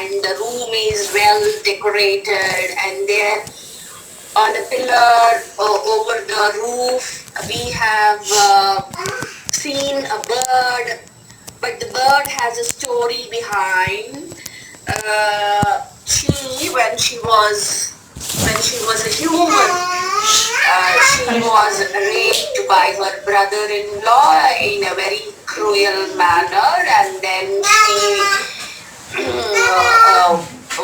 and the room is well decorated, and there on the pillar over the roof we have seen a bird, but the bird has a story behind. When she was a human, she was raped by her brother-in-law in a very cruel manner, and then she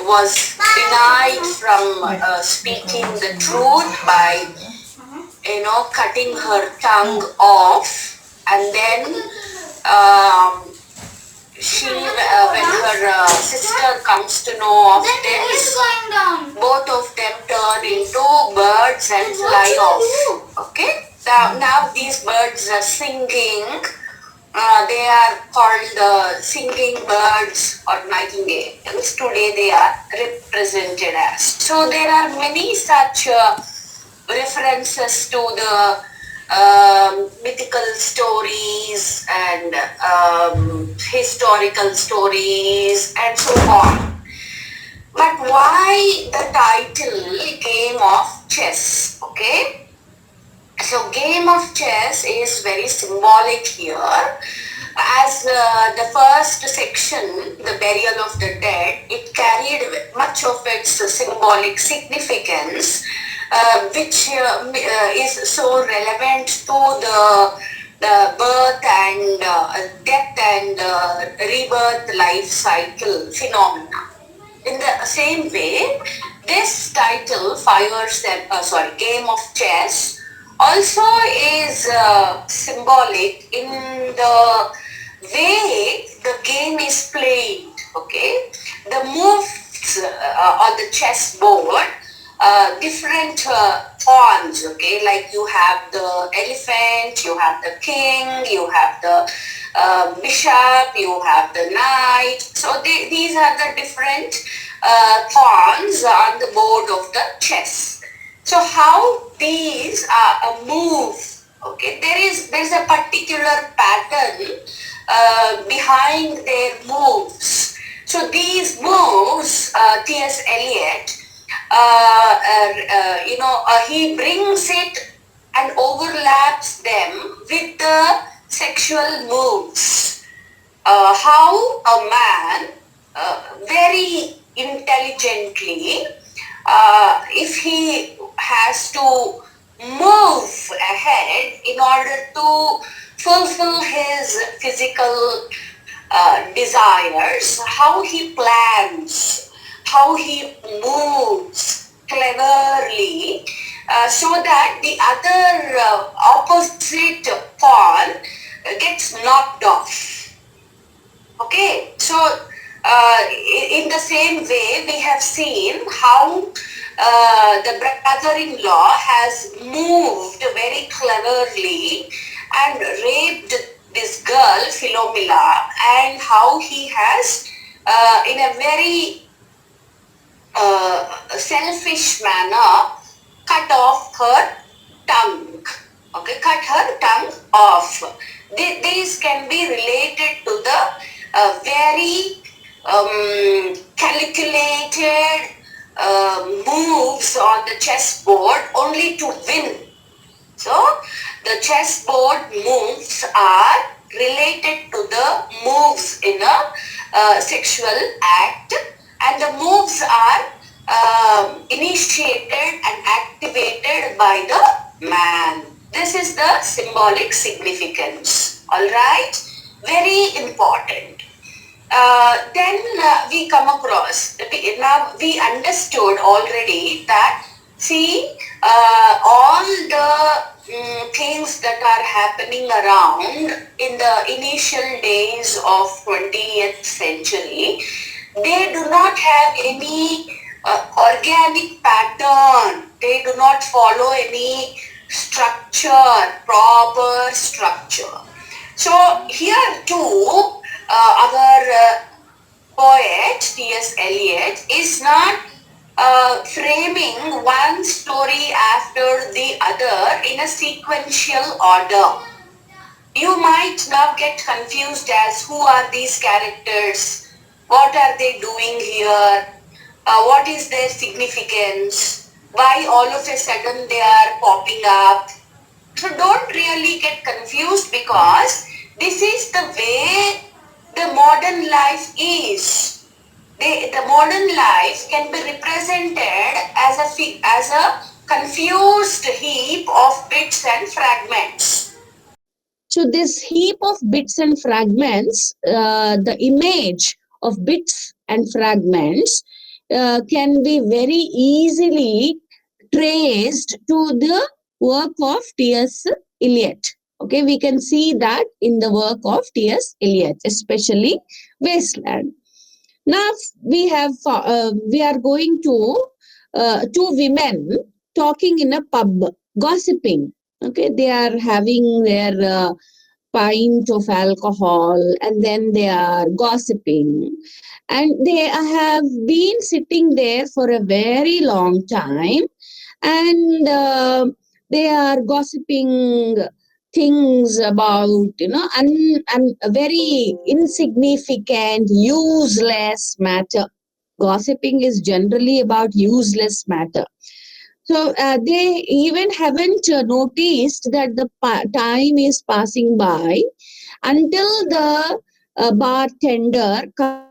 was denied from speaking the truth by cutting her tongue off, and then when her sister comes to know of this, both of them turn into birds and fly off. Okay, now these birds are singing. They are called the singing birds or nightingales. Today they are represented as. So there are many such references to the mythical stories and historical stories and so on. But why the title Game of Chess? Okay. So game of chess is very symbolic here, as the first section, the burial of the dead, it carried much of its symbolic significance, which is so relevant to the birth and death and rebirth life cycle phenomena. In the same way, this title, Game of Chess, also is symbolic in the way the game is played. Okay, the moves on the chessboard, different pawns. Okay, like you have the elephant, you have the king, you have the bishop, you have the knight. So these are the different pawns on the board of the chess. So how these move, okay, there's a particular pattern behind their moves. So these moves, T.S. Eliot, he brings it and overlaps them with the sexual moves. How a man very intelligently, if he has to move ahead in order to fulfill his physical desires, how he plans, how he moves cleverly, so that the other opposite pawn gets knocked off. Okay, so in the same way, we have seen how the brother-in-law has moved very cleverly and raped this girl, Philomela, and how he has, in a very selfish manner, cut off her tongue. Okay, cut her tongue off. These can be related to the very calculated moves on the chessboard only to win. So the chessboard moves are related to the moves in a sexual act, and the moves are initiated and activated by the man. This is the symbolic significance. All right, very important. Then we come across, now we understood already that, see, all the things that are happening around in the initial days of 20th century, they do not have any organic pattern. They do not follow any structure, proper structure. So here too, our poet T.S. Eliot is not framing one story after the other in a sequential order. You might now get confused as who are these characters What are they doing here? What is their significance? Why all of a sudden they are popping up? So don't really get confused, because this is the way the modern life is. The modern life can be represented as a confused heap of bits and fragments. So this heap of bits and fragments, the image of bits and fragments can be very easily traced to the work of T.S. Eliot. Okay, we can see that in the work of T.S. Eliot, especially Wasteland. Now we are going to two women talking in a pub, gossiping. Okay, they are having their pint of alcohol, and then they are gossiping, and they have been sitting there for a very long time, and they are gossiping things about, and a very insignificant, useless matter. Gossiping is generally about useless matter. So they even haven't noticed that the time is passing by until the bartender comes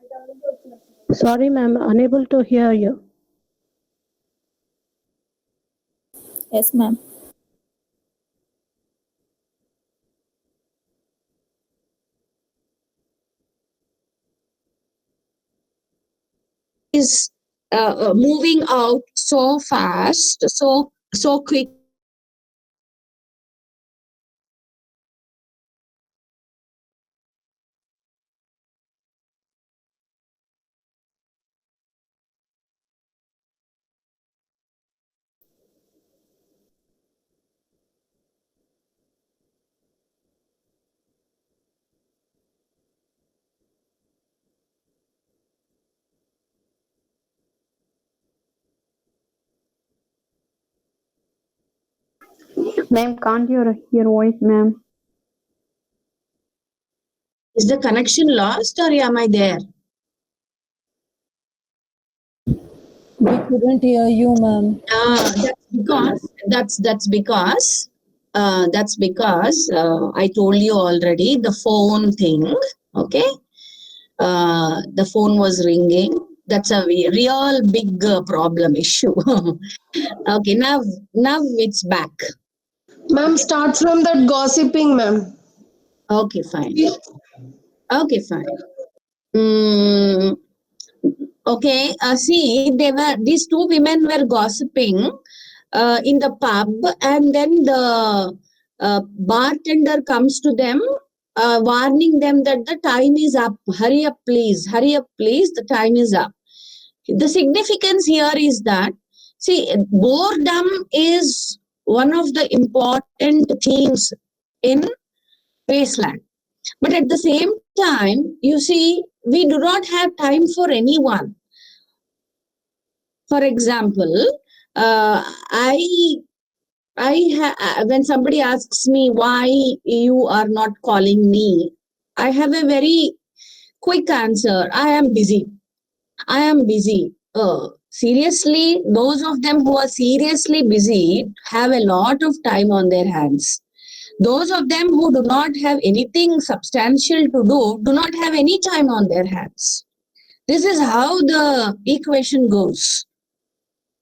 to them and Sorry, ma'am, unable to hear you. Yes, ma'am. is moving out so fast, so quickly, that Ma'am, can't hear your voice, ma'am. is the connection lost, or am I there? We couldn't hear you, ma'am. That's because I told you already, the phone thing. Okay, the phone was ringing. That's a real big problem issue. Okay, now it's back. Ma'am, start from that gossiping, ma'am. Okay, fine. Okay, fine. Mm, okay, see, these two women were gossiping in the pub, and then the bartender comes to them, warning them that the time is up. Hurry up, please. The time is up. The significance here is that, see, boredom is one of the important themes in Wasteland. But at the same time, you see, we do not have time for anyone. For example, uh, I when somebody asks me why you are not calling me, I have a very quick answer. I am busy. I am busy. Seriously, those of them who are seriously busy have a lot of time on their hands. Those of them who do not have anything substantial to do not have any time on their hands. This is how the equation goes.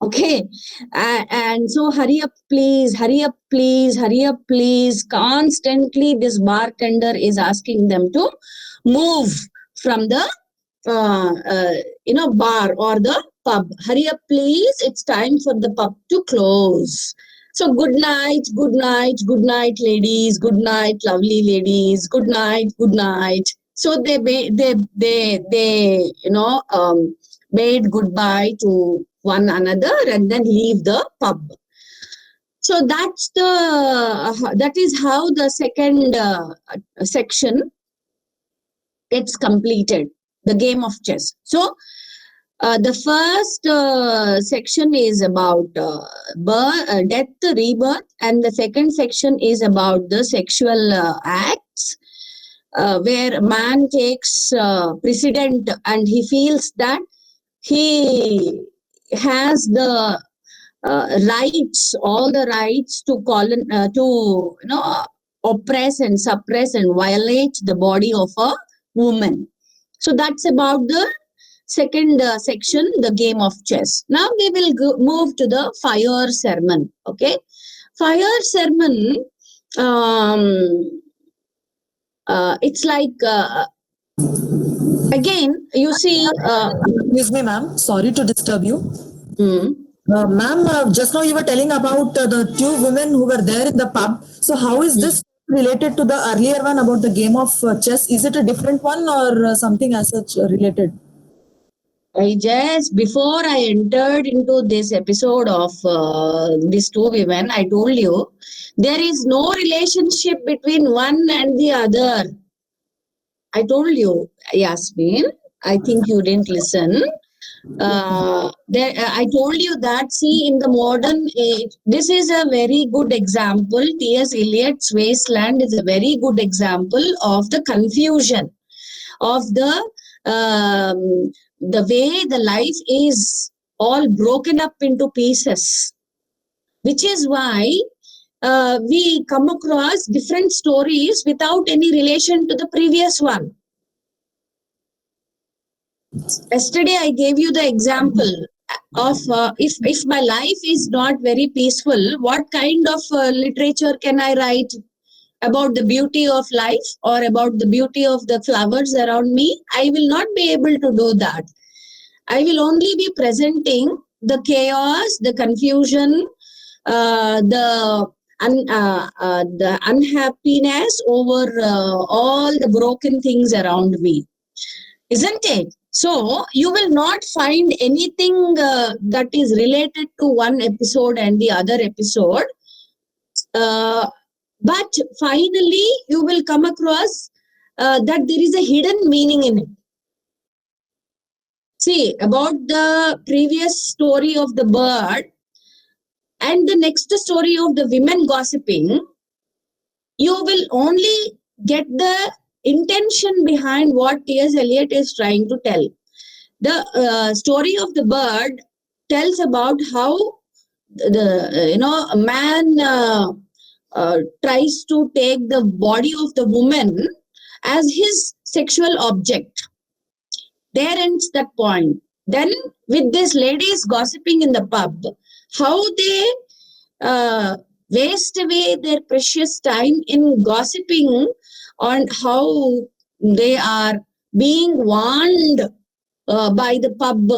Okay. And so hurry up, please, hurry up, please, hurry up, please. Constantly, this bartender is asking them to move from the bar or the pub. Hurry up, please. It's time for the pub to close. So good night, good night, good night, ladies. Good night, lovely ladies. Good night, good night. So they bade goodbye to one another and then leave the pub. So that is how the second section gets completed, the game of chess. So the first section is about death, rebirth, and the second section is about the sexual acts, where man takes precedent and he feels that he has the rights, all the rights to oppress and suppress and violate the body of a woman. So that's about the second section, the game of chess. Now we will move to the fire sermon. Okay, fire sermon. It's like again, you see. Excuse me, ma'am. Sorry to disturb you. Hmm. Ma'am, just now you were telling about the two women who were there in the pub. So how is this related to the earlier one about the game of chess? Is it a different one or something as such related? Before I entered into this episode of these two women, I told you there is no relationship between one and the other. I told you, Yasmin. I think you didn't listen. I told you that, see, in the modern age, this is a very good example. T.S. Eliot's Wasteland is a very good example of the confusion of the way the life is all broken up into pieces, which is why we come across different stories without any relation to the previous one. Yesterday, I gave you the example of if my life is not very peaceful, what kind of literature can I write about the beauty of life or about the beauty of the flowers around me? I will not be able to do that. I will only be presenting the chaos, the confusion, the unhappiness over all the broken things around me. Isn't it? So you will not find anything that is related to one episode and the other episode. But finally, you will come across that there is a hidden meaning in it. See, about the previous story of the bird and the next story of the women gossiping, you will only get the intention behind what T.S. Eliot is trying to tell. The story of the bird tells about how a man tries to take the body of the woman as his sexual object. There ends that point. Then with these ladies gossiping in the pub, how they waste away their precious time in gossiping on how they are being warned by the pub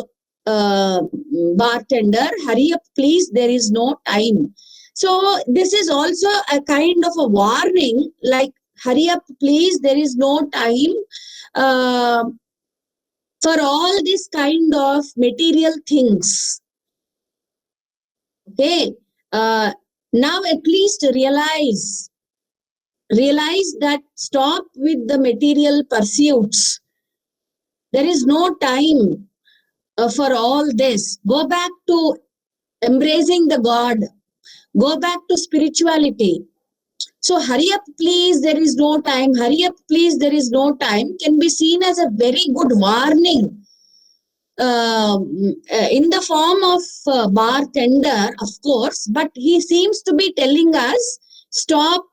bartender, hurry up please, there is no time. So this is also a kind of a warning, like hurry up please, there is no time for all this kind of material things. Okay, now at least realize that stop with the material pursuits. There is no time for all this. Go back to embracing the God. Go back to spirituality. So hurry up please, there is no time. Hurry up please, there is no time can be seen as a very good warning in the form of bartender, of course, but he seems to be telling us stop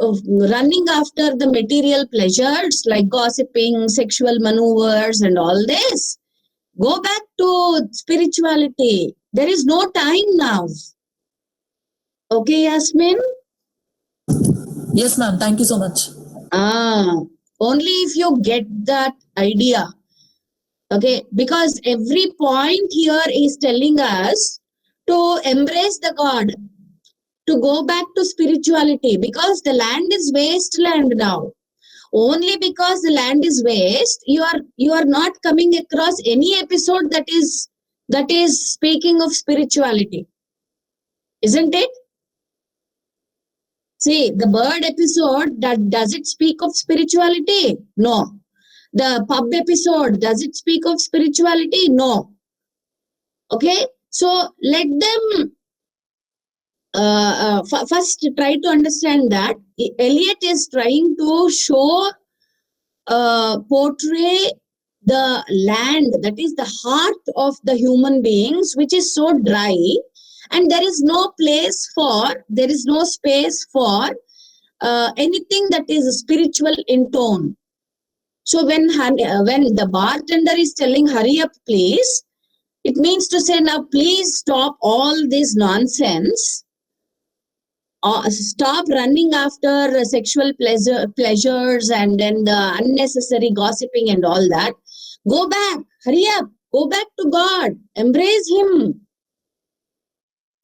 running after the material pleasures like gossiping, sexual maneuvers and all this. Go back to spirituality. There is no time now. Okay, Yasmin? Yes, ma'am. Thank you so much. Only if you get that idea. Okay, because every point here is telling us to embrace the God, to go back to spirituality, because the land is wasteland now. Only because the land is waste, you are not coming across any episode that is speaking of spirituality, isn't it? See, the bird episode, does it speak of spirituality? No. The pub episode, does it speak of spirituality? No. Okay, so let them first try to understand that Eliot is trying to show, portray the land, that is the heart of the human beings, which is so dry, and there is no space for anything that is spiritual in tone. So when the bartender is telling hurry up please, it means to say now please stop all this nonsense. Stop running after sexual pleasures and then the unnecessary gossiping and all that. Go back, hurry up, go back to God, embrace Him.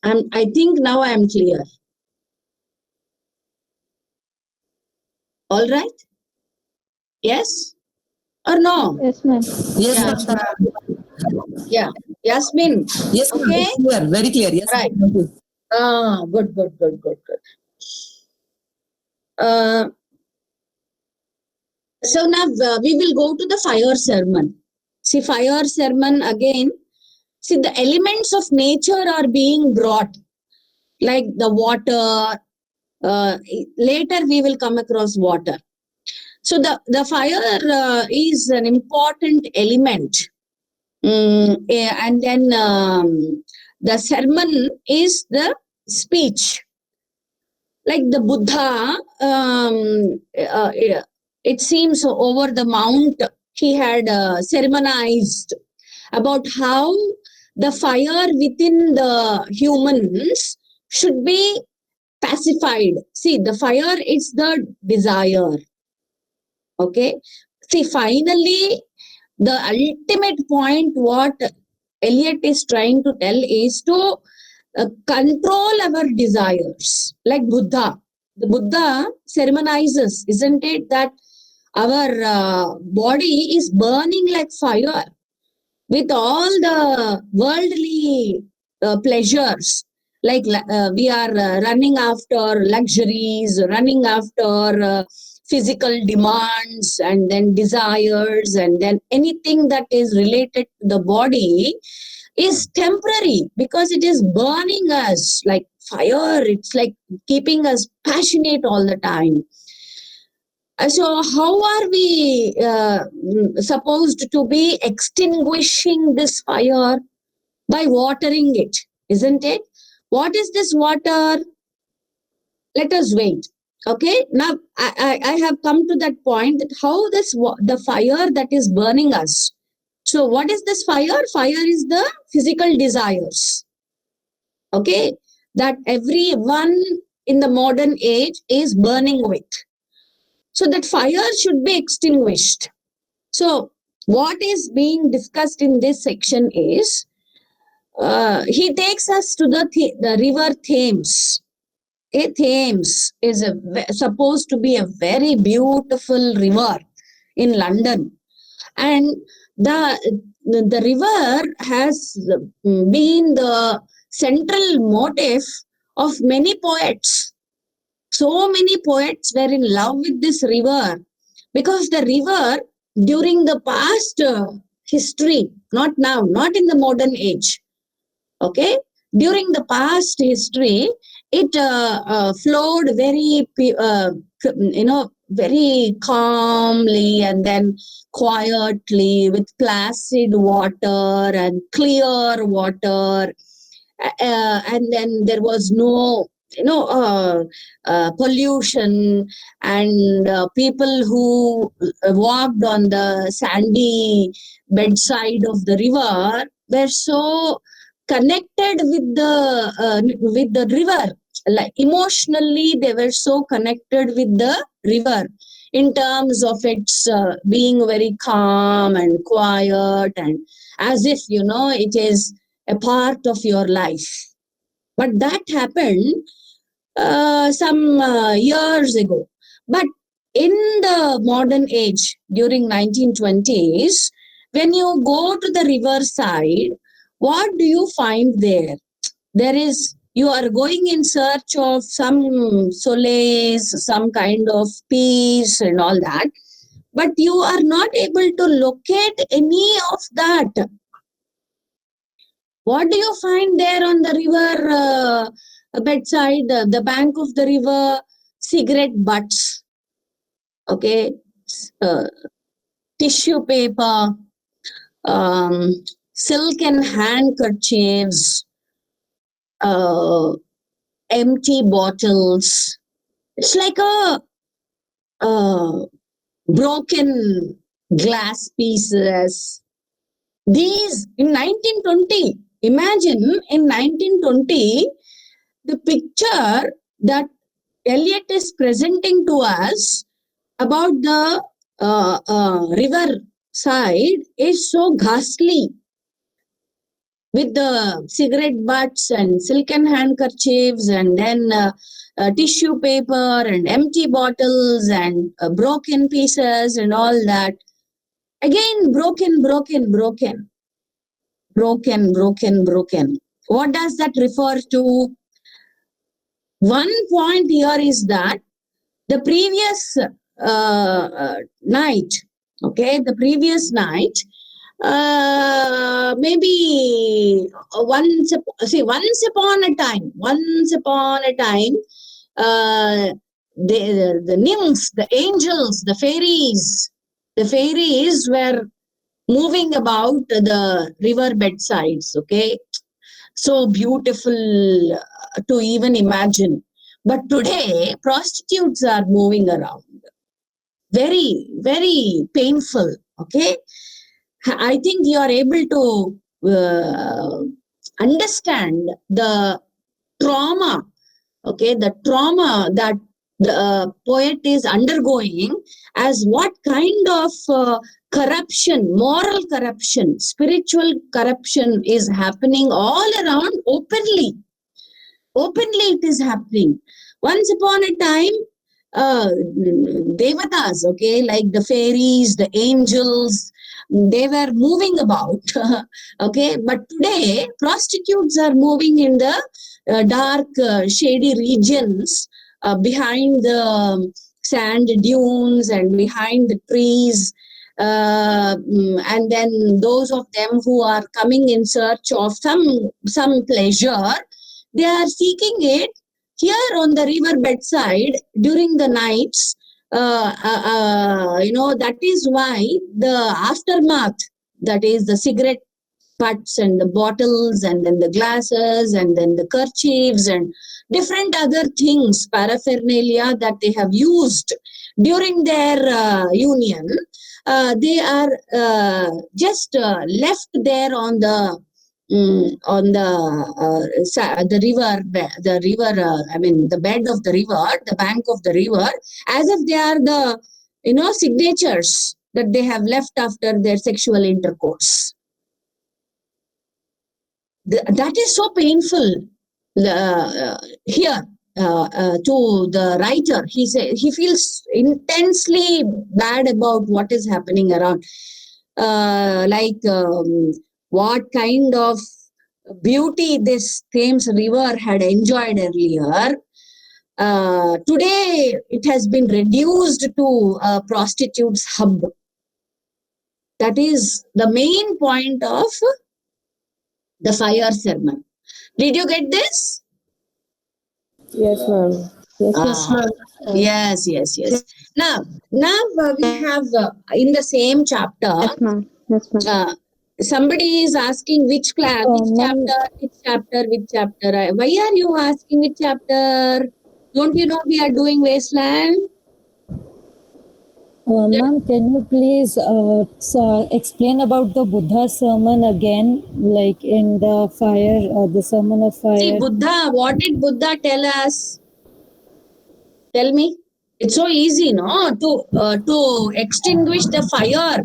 I think now I am clear. All right? Yes or no? Yes, ma'am. Yes, Yeah. ma'am. Yeah. Yasmin. Yes, ma'am. Okay. Clear, very clear. Yes, Right. ma'am. Thank you. Good. So now we will go to the fire sermon. See, fire sermon again. See, the elements of nature are being brought, like the water. Later we will come across water. So the fire is an important element. And then the sermon is the speech. Like the Buddha, it seems over the mount, he had sermonized about how the fire within the humans should be pacified. See, the fire is the desire. Okay. See, finally, the ultimate point what Eliot is trying to tell is to control our desires, like Buddha. The Buddha sermonizes, isn't it, that our body is burning like fire with all the worldly pleasures. Like we are running after luxuries, running after physical demands, and then desires, and then anything that is related to the body is temporary because it is burning us like fire. It's like keeping us passionate all the time. So how are we supposed to be extinguishing this fire? By watering it, isn't it? What is this water? Let us wait. Okay, now I have come to that point that how the fire that is burning us. So what is this fire? Fire is the physical desires. Okay, that everyone in the modern age is burning with. So that fire should be extinguished. So what is being discussed in this section is, he takes us to the river Thames. Thames is supposed to be a very beautiful river in London. And the river has been the central motif of many poets. So many poets were in love with this river because the river during the past history, not now, not in the modern age. Okay, during the past history, it flowed very, very calmly and then quietly with placid water and clear water. And then there was no pollution, and people who walked on the sandy bedside of the river were so connected with the river. Like emotionally they were so connected with the river in terms of its being very calm and quiet, and as if it is a part of your life. But that happened some years ago. But in the modern age, during 1920s, when you go to the riverside, what do you find there? You are going in search of some solace, some kind of peace and all that. but you are not able to locate any of that. What do you find there on the river bedside, the bank of the river? Cigarette butts, okay, uh, tissue paper, silken handkerchiefs, empty bottles. It's like a broken glass pieces. These in 1920, imagine in 1920, the picture that Eliot is presenting to us about the river side is so ghastly, with the cigarette butts and silken handkerchiefs and then tissue paper and empty bottles and broken pieces and all that. Again, broken. What does that refer to? One point here is that the previous night, okay, the previous night, maybe once upon a time, the nymphs, the angels, the fairies were moving about the river bedsides, okay, so beautiful to even imagine. But today, prostitutes are moving around. Very, very painful, okay. I think you are able to understand the trauma, okay, the trauma that the poet is undergoing, as what kind of corruption, moral corruption, spiritual corruption is happening all around openly. Openly it is happening. Once upon a time, devatas, okay, like the fairies, the angels, they were moving about, okay, but today prostitutes are moving in the dark, shady regions behind the sand dunes and behind the trees. And then those of them who are coming in search of some pleasure, they are seeking it here on the river bedside during the nights. That is why the aftermath, that is the cigarette butts and the bottles and then the glasses and then the kerchiefs and different other things, paraphernalia that they have used during their union, they are just left there on the the bed of the river, the bank of the river, as if they are the signatures that they have left after their sexual intercourse. That is so painful here to the writer. He feels intensely bad about what is happening around. What kind of beauty this Thames River had enjoyed earlier. Today, it has been reduced to a prostitute's hub. That is the main point of the fire sermon. Did you get this? Yes, ma'am. Yes, yes. Now we have in the same chapter. Yes, ma'am. Somebody is asking which class, which chapter. Why are you asking which chapter? Don't you know we are doing Wasteland? Ma'am, can you please explain about the Buddha sermon again, like in the fire, the sermon of fire? See, Buddha, what did Buddha tell us? Tell me. It's so easy, no? To extinguish the fire.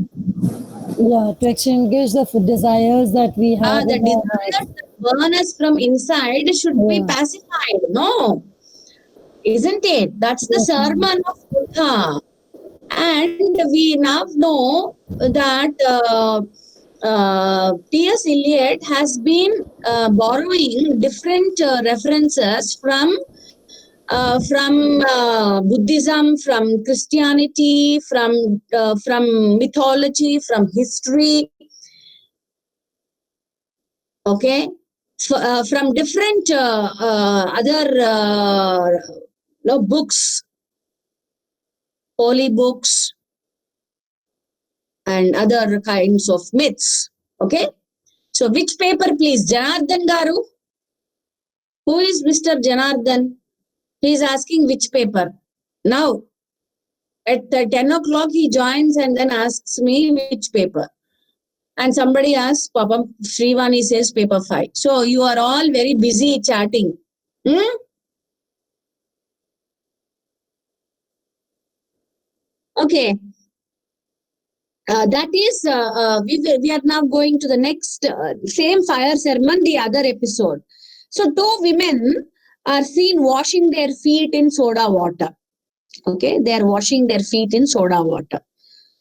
Yeah, to extinguish the desires that we have. The desires that burn us from inside should be pacified, no? Isn't it? That's the sermon of Buddha. And we now know that T.S. Eliot has been borrowing different references from from Buddhism, from Christianity, from mythology, from history. Okay, from different other books, holy books, and other kinds of myths. Okay, so which paper, please? Janardhan Garu? Who is Mr. Janardhan? He is asking which paper. Now, at 10 o'clock, he joins and then asks me which paper. And somebody asks, Papa, Srivani says paper 5. So, you are all very busy chatting. Okay. That is, we are now going to the next same fire sermon, the other episode. So, two women are seen washing their feet in soda water. Okay, they are washing their feet in soda water.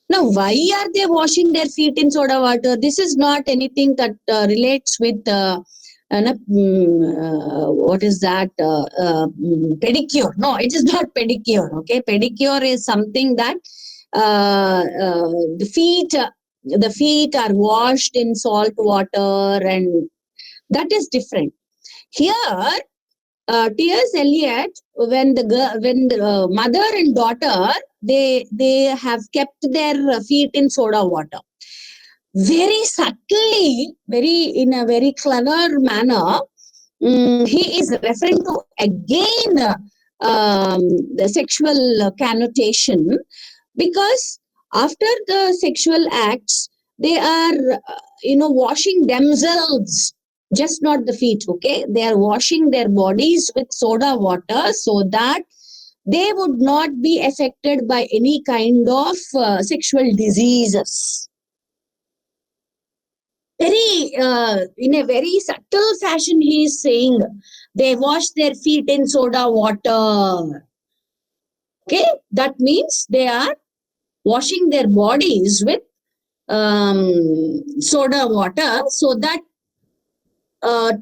Now, why are they washing their feet in soda water? This is not anything that relates with what is that pedicure. No, it is not pedicure. Okay, pedicure is something that the feet are washed in salt water, and that is different. Here, T.S. Eliot, when the mother and daughter, they have kept their feet in soda water. Very subtly, in a very clever manner, he is referring to again the sexual connotation, because after the sexual acts, they are washing themselves, just not the feet. Okay, they are washing their bodies with soda water so that they would not be affected by any kind of sexual diseases. Very in a very subtle fashion, he is saying they wash their feet in soda water. Okay, that means they are washing their bodies with soda water so that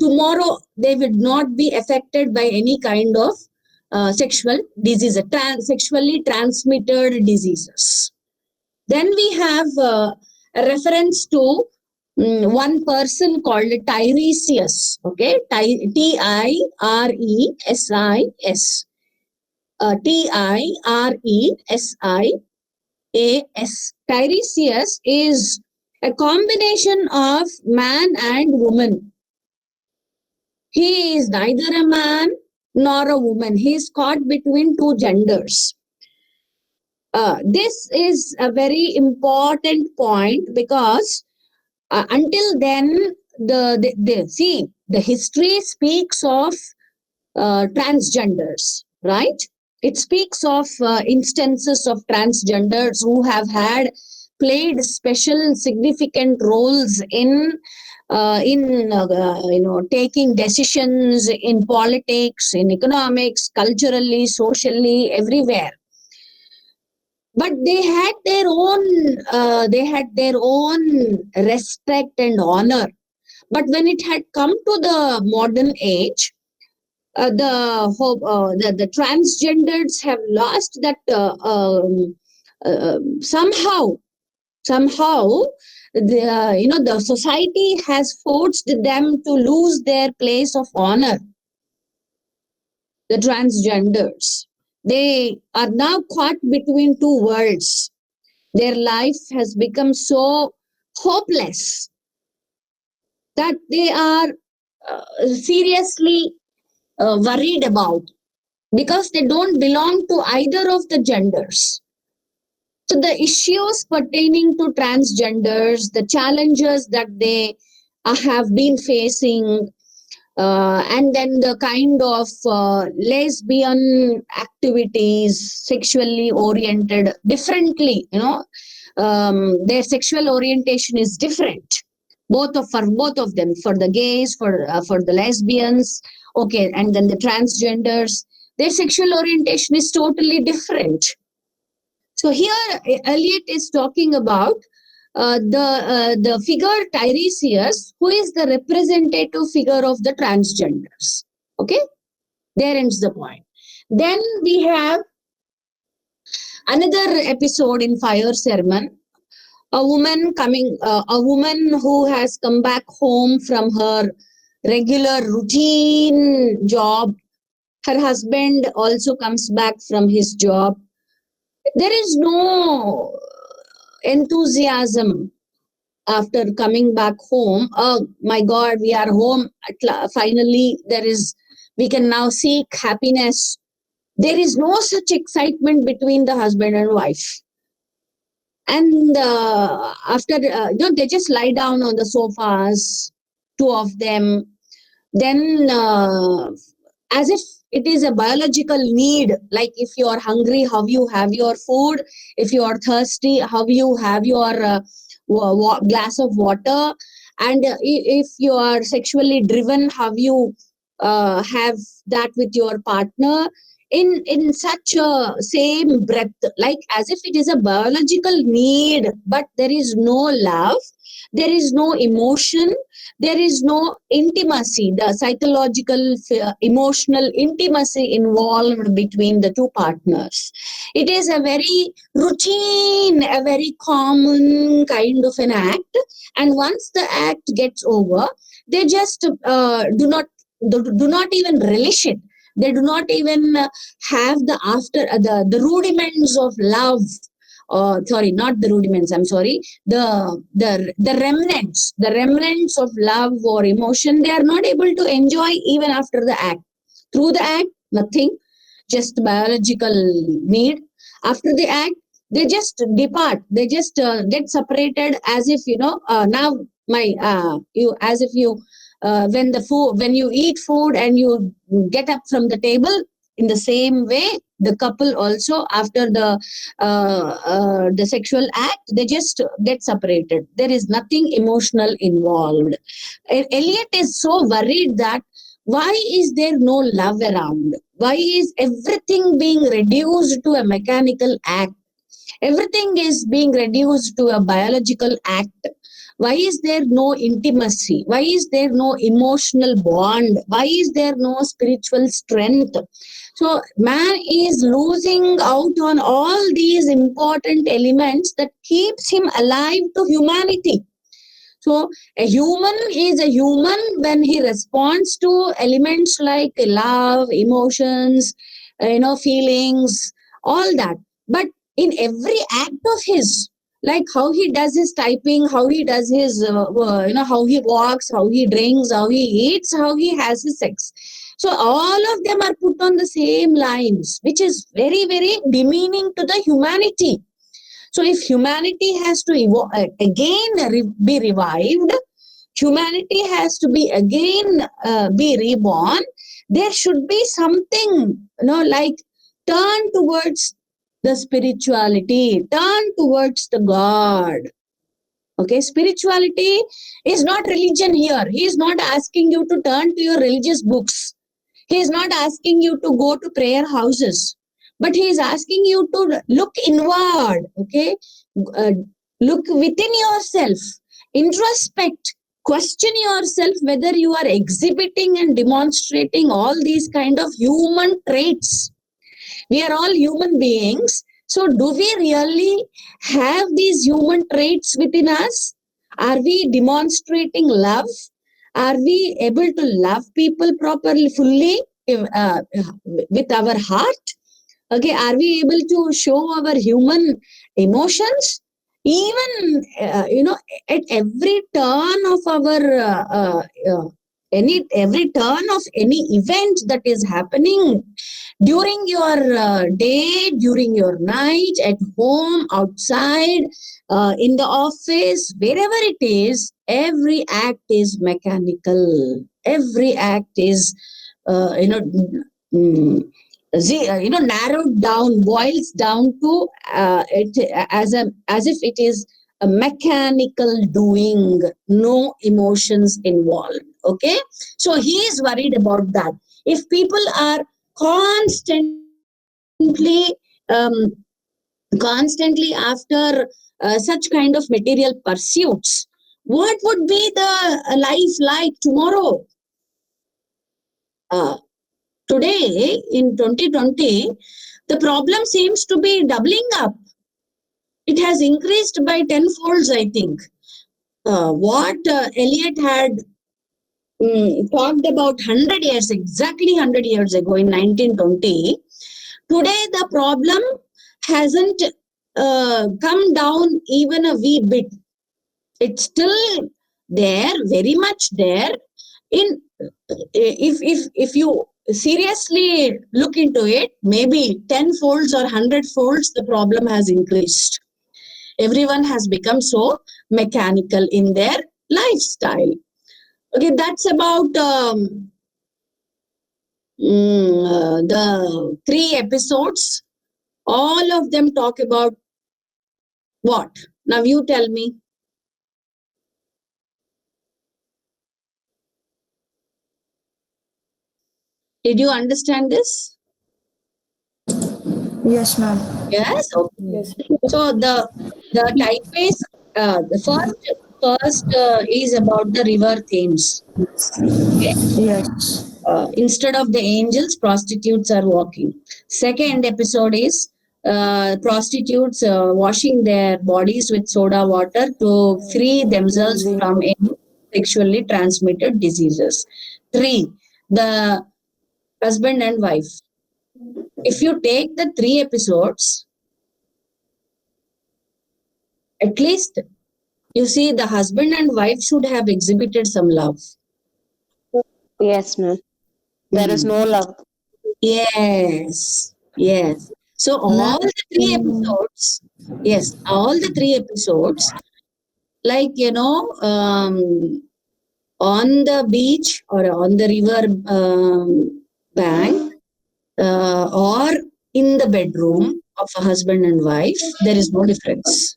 tomorrow they would not be affected by any kind of sexual disease, sexually transmitted diseases. Then we have a reference to one person called Tiresias. Okay, T-I-R-E-S-I-S. T-I-R-E-S-I-A-S. Tiresias is a combination of man and woman. He is neither a man nor a woman. He is caught between two genders. This is a very important point, because until then, the history speaks of transgenders, right? It speaks of instances of transgenders who have played special significant roles in taking decisions in politics, in economics, culturally, socially, everywhere. But they had their own respect and honor. But when it had come to the modern age, the transgenders have lost that somehow the society has forced them to lose their place of honor. The transgenders, they are now caught between two worlds. Their life has become so hopeless that they are seriously worried about, because they don't belong to either of the genders. So the issues pertaining to transgenders, the challenges that they have been facing, and then the kind of lesbian activities, sexually oriented differently, their sexual orientation is different. For both of them, for the gays, for the lesbians, okay, and then the transgenders, their sexual orientation is totally different. So here Eliot is talking about the figure Tiresias, who is the representative figure of the transgenders. Okay, there ends the point. Then we have another episode in Fire Sermon. A woman who has come back home from her regular routine job. Her husband also comes back from his job. There is no enthusiasm after coming back home. Oh my God, we are home. Finally, we can now seek happiness. There is no such excitement between the husband and wife. And after, they just lie down on the sofas, two of them. Then, as if it is a biological need, like if you are hungry, how you have your food. If you are thirsty, how you have your glass of water. And if you are sexually driven, how you have that with your partner. In such a same breath, like as if it is a biological need, but there is no love, there is no emotion, there is no intimacy, the psychological, emotional intimacy involved between the two partners. It is a very routine, a very common kind of an act. And once the act gets over, they just do not even relish it. They do not even have the rudiments of love. Sorry, not the rudiments, I'm sorry, the remnants of love or emotion. They are not able to enjoy even after the act. Through the act, nothing, just biological need. After the act, they just depart, they just get separated, as if now my you as if you when you eat food and you get up from the table, in the same way the couple also, after the sexual act, they just get separated. There is nothing emotional involved. Eliot is so worried that why is there no love around? Why is everything being reduced to a mechanical act? Everything is being reduced to a biological act. Why is there no intimacy? Why is there no emotional bond? Why is there no spiritual strength? So man is losing out on all these important elements that keeps him alive to humanity. So a human is a human when he responds to elements like love, emotions, feelings, all that. But in every act of his, like how he does his typing, how he does his, how he walks, how he drinks, how he eats, how he has his sex. So all of them are put on the same lines, which is very, very demeaning to the humanity. So if humanity has to be revived, humanity has to be again be reborn, there should be something, like turn towards the spirituality, turn towards the God. Okay, spirituality is not religion here. He is not asking you to turn to your religious books. He is not asking you to go to prayer houses, but he is asking you to look inward, okay? Uh, Look within yourself, introspect, question yourself whether you are exhibiting and demonstrating all these kind of human traits. We are all human beings. So do we really have these human traits within us? Are we demonstrating love? Are we able to love people properly, fully, with our heart? Okay, are we able to show our human emotions? Even, at every turn of our, every turn of any event that is happening during your day, during your night, at home, outside, in the office, wherever it is, every act is mechanical. Every act is, narrowed down, boils down to it as if it is a mechanical doing, no emotions involved. Okay, so he is worried about that. If people are constantly after such kind of material pursuits, what would be the life like tomorrow? Today, in 2020, the problem seems to be doubling up. It has increased by 10 folds, I think. What Eliot had talked about 100 years, exactly 100 years ago in 1920, today the problem hasn't come down even a wee bit. It's still there, very much there. If you seriously look into it, maybe 10 folds or 100 folds, the problem has increased. Everyone has become so mechanical in their lifestyle. Okay, that's about the 3 episodes. All of them talk about what? Now you tell me. Did you understand this? Yes, ma'am. Yes. Okay. Yes. So the type is the first is about the river Thames. Okay. Yes. Instead of the angels, prostitutes are walking. Second episode is prostitutes washing their bodies with soda water to free themselves from any sexually transmitted diseases. 3, the husband and wife. If you take the 3 episodes, at least you see the husband and wife should have exhibited some love. Yes, ma'am. There is no love. Yes, yes. So all the 3 episodes, yes, all the 3 episodes, like on the beach or on the river bank, or in the bedroom of a husband and wife, there is no difference.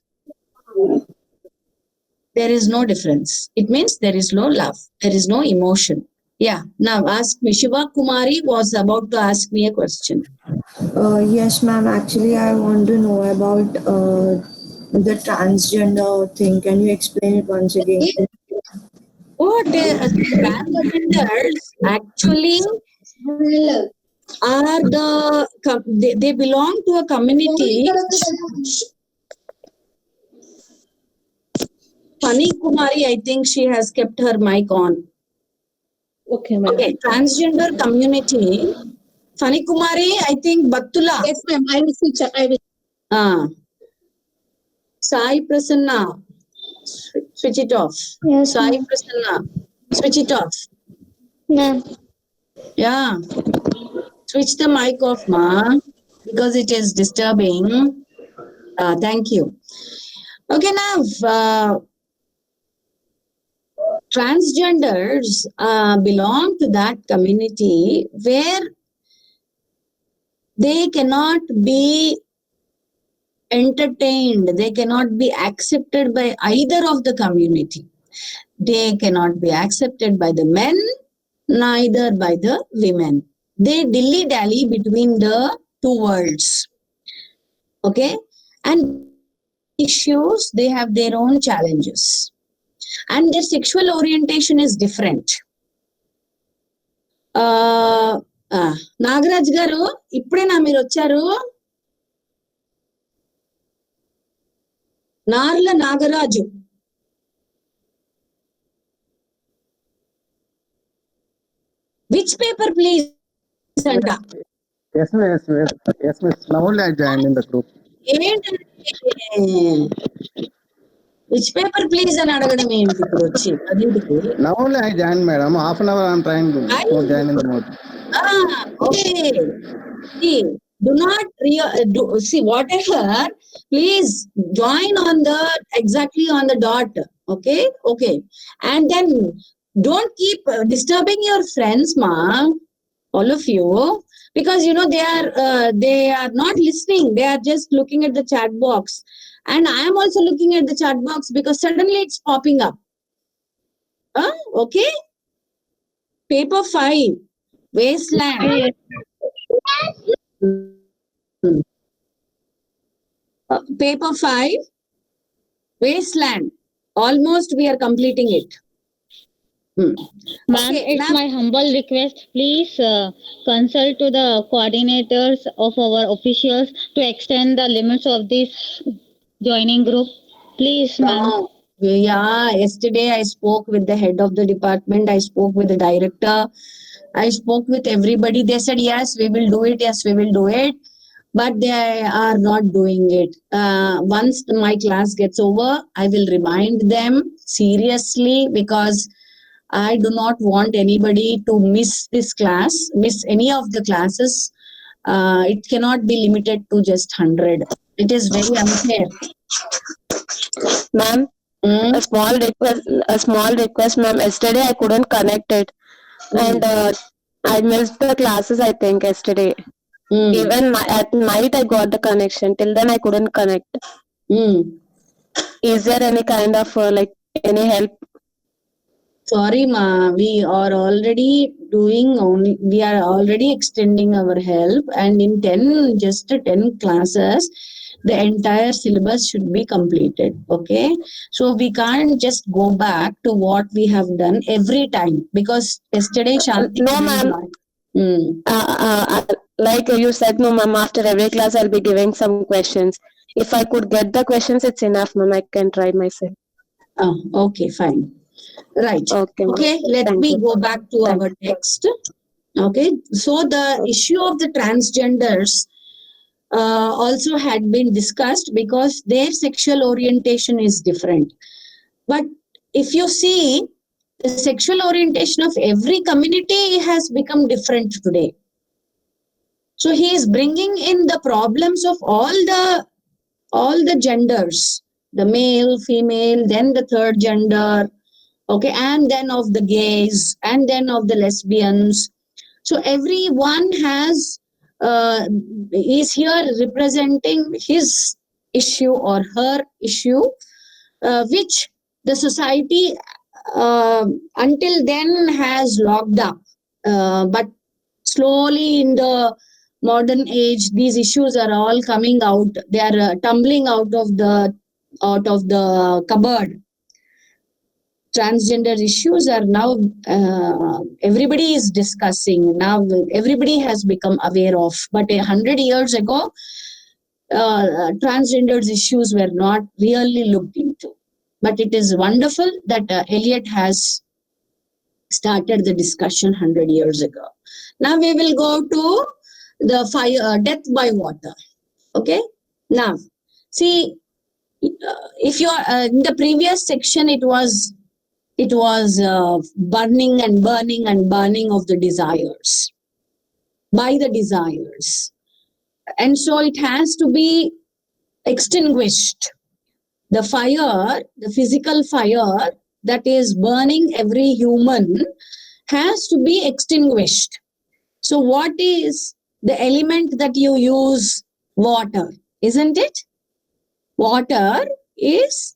There is no difference. It means there is no love. There is no emotion. Yeah. Now ask me. Shiva Kumari was about to ask me a question. Yes, ma'am. Actually, I want to know about the transgender thing. Can you explain it once again? What transgenders actually are they belong to a community. Funny Kumari, I think she has kept her mic on. Okay, ma'am. Okay, transgender community. Funny Kumari, I think Battula. Yes, ma'am. I will switch. I will. Sai Prasanna, switch it off. Yes, Sai ma'am. Prasanna, switch it off. Ma'am. Yeah, switch the mic off, ma, because it is disturbing. Thank you. Okay, now transgenders belong to that community where they cannot be entertained, they cannot be accepted by either of the community. They cannot be accepted by the men, neither by the women. They dilly-dally between the two worlds. Okay? And issues, they have their own challenges. And their sexual orientation is different. Nagaraj గారు ఇప్పుడేనా మీరు వచ్చారు? Narla Nagaraju. Which paper, please? Yes, miss. Yes, miss. Now only I joined in the group. Which paper, please? అని అడగడం ఏంటి ఇప్పుడు వచ్చి 10కి? Now only I joined, madam. Half an hour I'm trying to join in the mode. Okay. See, do not see whatever. Please join on the exactly on the dot. Okay, okay, and then don't keep disturbing your friends, ma. All of you, because they are not listening. They are just looking at the chat box, and I am also looking at the chat box because suddenly it's popping up. Okay. Paper 5, wasteland. Paper 5, wasteland. Almost we are completing it. Hmm. Ma'am, Okay, it's now, my humble request. Please consult to the coordinators of our officials to extend the limits of this joining group. Please, ma'am. yeah, yesterday I spoke with the head of the department, I spoke with the director, I spoke with everybody. They said, yes, we will do it, yes, we will do it. But they are not doing it. Once my class gets over, I will remind them seriously, because I do not want anybody to miss this class, miss any of the classes. It cannot be limited to just 100. It is very unfair. Ma'am, Mm, a small request, ma'am. Yesterday I couldn't connect it, and mm, I missed the classes. I think yesterday. mm, Even at night I got the connection. Till then I couldn't connect. mm. Is there any kind of like any help? Sorry, ma. We are already doing only. We are already extending our help, and in 10 classes, the entire syllabus should be completed. Okay, so we can't just go back to what we have done every time, because yesterday Shanti No, couldn't ma'am. join. Mm. Like you said, no, ma'am. After every class, I'll be giving some questions. If I could get the questions, it's enough, ma'am. I can try myself. Oh, okay, fine. Right. Okay, ma'am. Okay, let Thank me you. go back to Thank our text. Okay, so the issue of the transgenders also had been discussed because their sexual orientation is different. But if you see, the sexual orientation of every community has become different today. So he is bringing in the problems of all the genders, the male, female, then the third gender, okay, and then of the gays, and then of the lesbians. So everyone has is here representing his issue or her issue, which the society until then has locked up. But slowly in the modern age, these issues are all coming out. They are tumbling out of the cupboard. Transgender issues are now everybody is discussing now. Everybody has become aware of, but 100 years ago, transgender issues were not really looked into. But it is wonderful that Eliot has started the discussion 100 years ago. Now we will go to the fire, death by water. Okay, now see, if you are in the previous section, it was burning and burning and burning of the desires, by the desires, and so it has to be extinguished. The fire, the physical fire that is burning every human, has to be extinguished. So what is the element that you use? Water, isn't it? Water is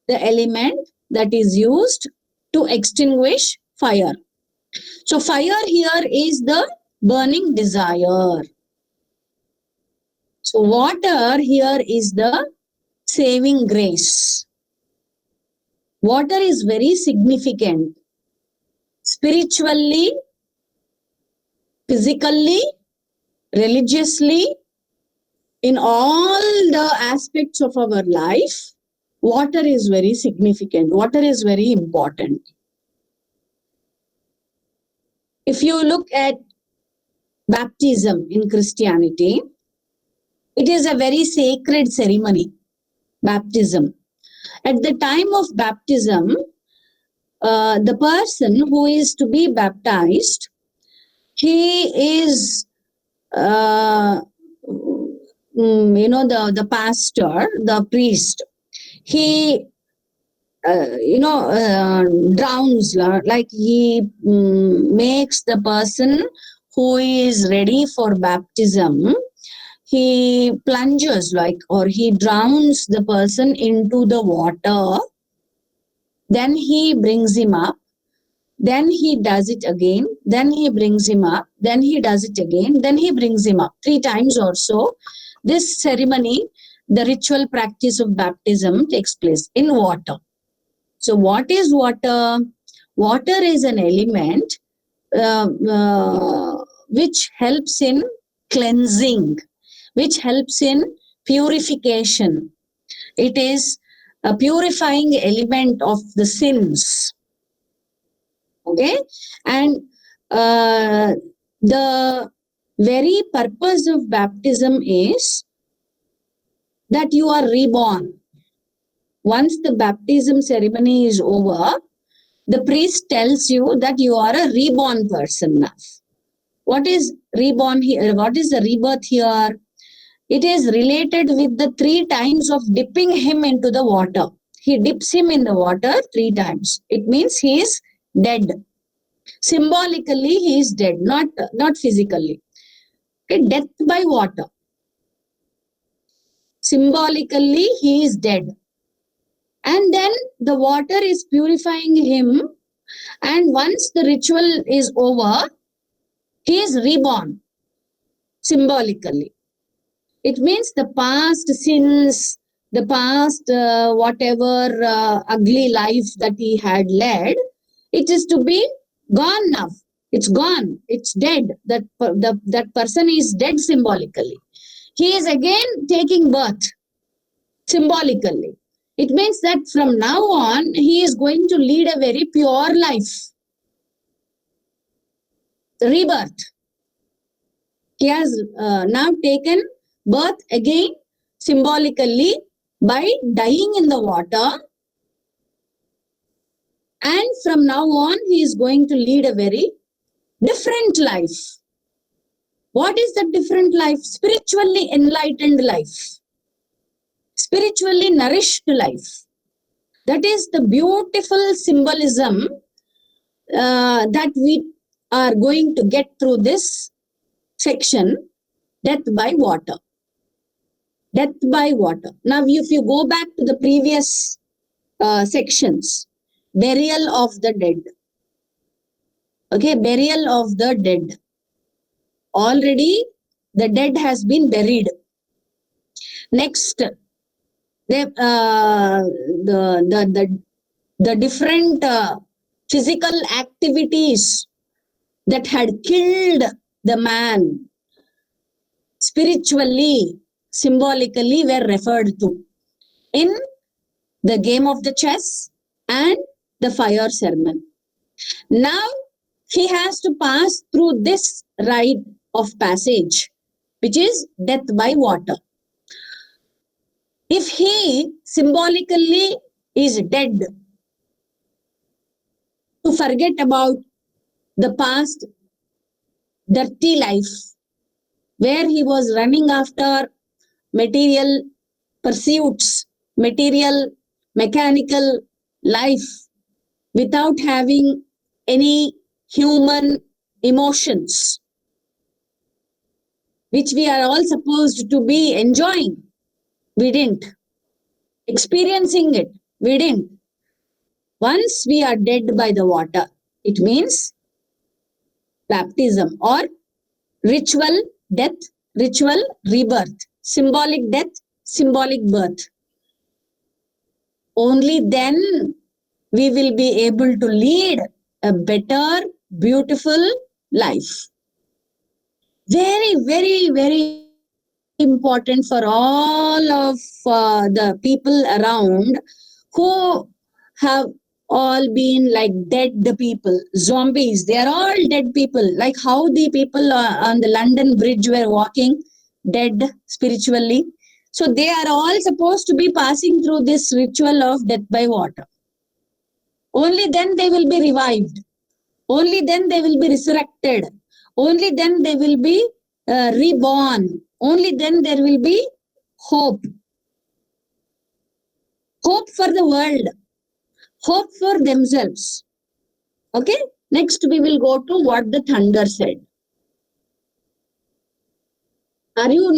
the element that is used to extinguish fire. So fire here is the burning desire. So water here is the saving grace. Water is very significant spiritually, physically, religiously, in all the aspects of our life. Water is very significant. Water is very important. If you look at baptism in Christianity, it is a very sacred ceremony, baptism. At the time of baptism, the person who is to be baptized, he is, the pastor, the priest, he, drowns, like he makes the person who is ready for baptism, he plunges or he drowns the person into the water, then he brings him up, then he does it again, then he brings him up, then he does it again, then he brings him up 3 times or so. This ceremony, the ritual practice of baptism, takes place in water. So what is water? water is an element which helps in cleansing, which helps in purification. It is a purifying element of the sins. Okay, and the very purpose of baptism is that you are reborn. Once the baptism ceremony is over, the priest tells you that you are a reborn person now. What is reborn here? What is the rebirth here? It is related with the 3 times of dipping him into the water. He dips him in the water 3 times. It means he is dead. Symbolically, he is dead, not physically. Okay, death by water. Symbolically, he is dead. And then the water is purifying him. And once the ritual is over, he is reborn. Symbolically. It means the past sins, the past whatever ugly life that he had led, it is to be gone now. It's gone. It's dead. That person is dead symbolically. He is again taking birth symbolically. It means that from now on, he is going to lead a very pure life. Rebirth. He has now taken birth again symbolically by dying in the water. And from now on, he is going to lead a very different life. What is the different life? Spiritually enlightened life. Spiritually nourished life. That is the beautiful symbolism that we are going to get through this section, death by water. Death by water. Now, if you go back to the previous sections, burial of the dead. Okay, burial of the dead. Already, the dead has been buried. Next, the different physical activities that had killed the man spiritually, symbolically were referred to in the game of the chess and the fire ceremony. Now he has to pass through this rite of passage, which is death by water. If he symbolically is dead, to forget about the past dirty life where he was running after material pursuits, material, mechanical life without having any human emotions, which we are all supposed to be enjoying. We didn't. Experiencing it, we didn't. Once we are dead by the water, it means baptism or ritual death, ritual rebirth, symbolic death, symbolic birth. Only then we will be able to lead a better, beautiful life. Very, very, very important for all of the people around who have all been like dead people, zombies. They are all dead people. Like how the people on the London Bridge were walking dead spiritually. So they are all supposed to be passing through this ritual of death by water. Only then they will be revived. Only then they will be resurrected. Only then they will be reborn. Only then there will be hope. Hope for the world. Hope for themselves. Okay? Next we will go to what the thunder said. Are you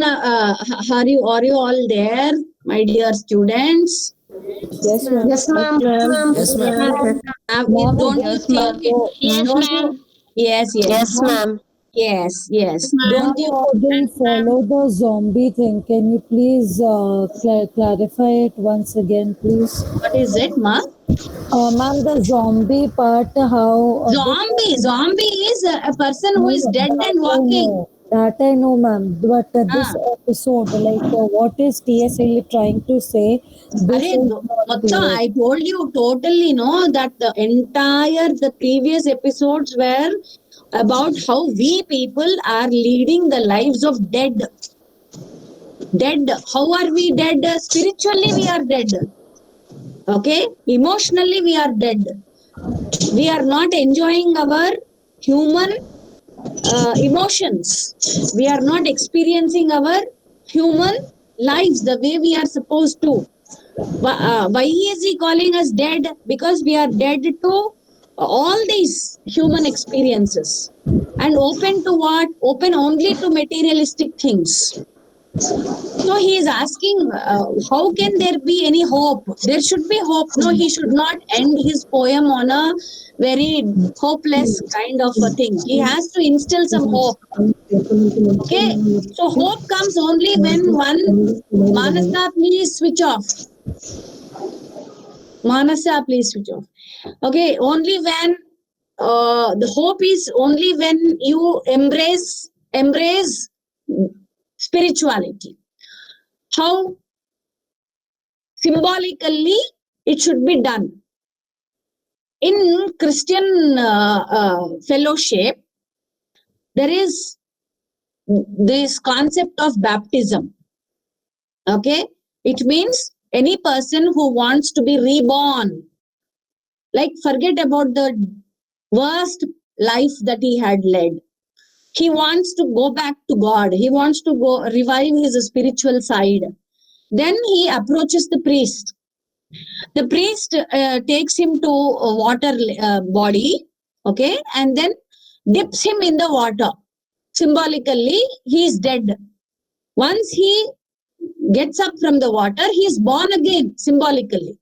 all there, my dear students? Yes, ma'am. Yes, ma'am. Yes, ma'am. Don't you Yes, think ma'am. it? Yes, Don't you? ma'am. Yes, yes. Yes, ma'am. Yes, yes. Ma'am, Don't you? I didn't follow the zombie thing. Can you please clarify it once again, please? What is it, ma? Ma'am, the zombie part, how Zombie is a person who no, is no, dead that and I walking. know. That I know, ma'am. But this Ah. episode, like, what is TSL trying to say? This is not Motta, clear. I told you totally no that the previous episodes were about how we people are leading the lives of dead. Dead. How are we dead? Spiritually, we are dead. Okay. Emotionally, we are dead. We are not enjoying our human emotions. We are not experiencing our human lives the way we are supposed to. Why is he calling us dead? Because we are dead to all these human experiences and open to what? Open only to materialistic things. So he is asking, how can there be any hope? There should be hope. No, he should not end his poem on a very hopeless kind of a thing. He has to instill some hope. Okay. So hope comes only when one Manasa, please switch off. Manasa, please switch off. Okay. Only when the hope is only when you embrace spirituality. How symbolically it should be done. In Christian fellowship, there is this concept of baptism. Okay, it means any person who wants to be reborn, like forget about the worst life that he had led. He wants to go back to God. He wants to go revive his spiritual side. Then he approaches the priest. The priest takes him to a water body, okay, and then dips him in the water. Symbolically, he is dead. Once he gets up from the water, he is born again, symbolically.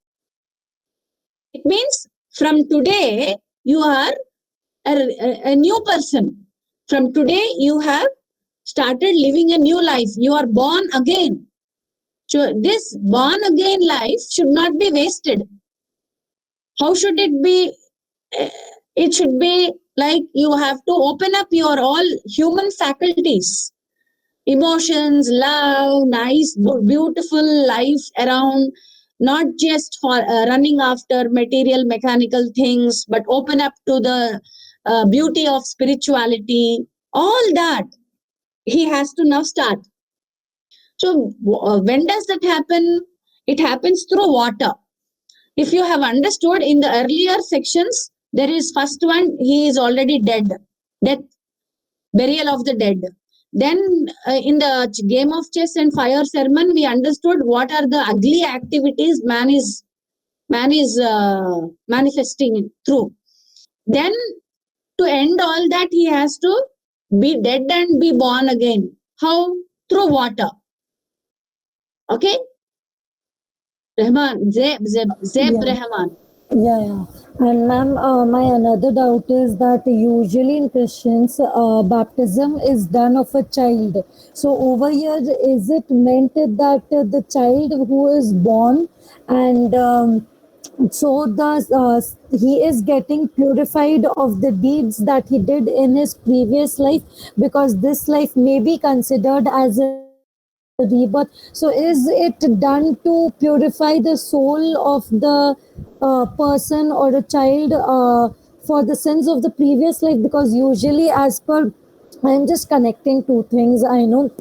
It means from today, you are a new person. From today, you have started living a new life. You are born again. So, this born again life should not be wasted. How should it be? It should be like you have to open up your all human faculties, emotions, love, nice, beautiful life around, not just for running after material, mechanical things, but open up to the beauty of spirituality. All that he has to now start. So, when does that happen? It happens through water. If you have understood in the earlier sections, there is first one, he is already dead. Death, burial of the dead. Then in the game of chess and fire sermon, we understood what are the ugly activities man is manifesting through. Then to end all that, he has to be dead and be born again. How? Through water. Okay? Rahman, Zeb Yeah. Rahman. Yeah, yeah. And ma'am, my another doubt is that usually in Christians, baptism is done of a child. So over here, is it meant that the child who is born and so he is getting purified of the deeds that he did in his previous life, because this life may be considered as a rebirth. So is it done to purify the soul of the person or a child for the sins of the previous life? Because usually, as per, I'm just connecting two things, I know,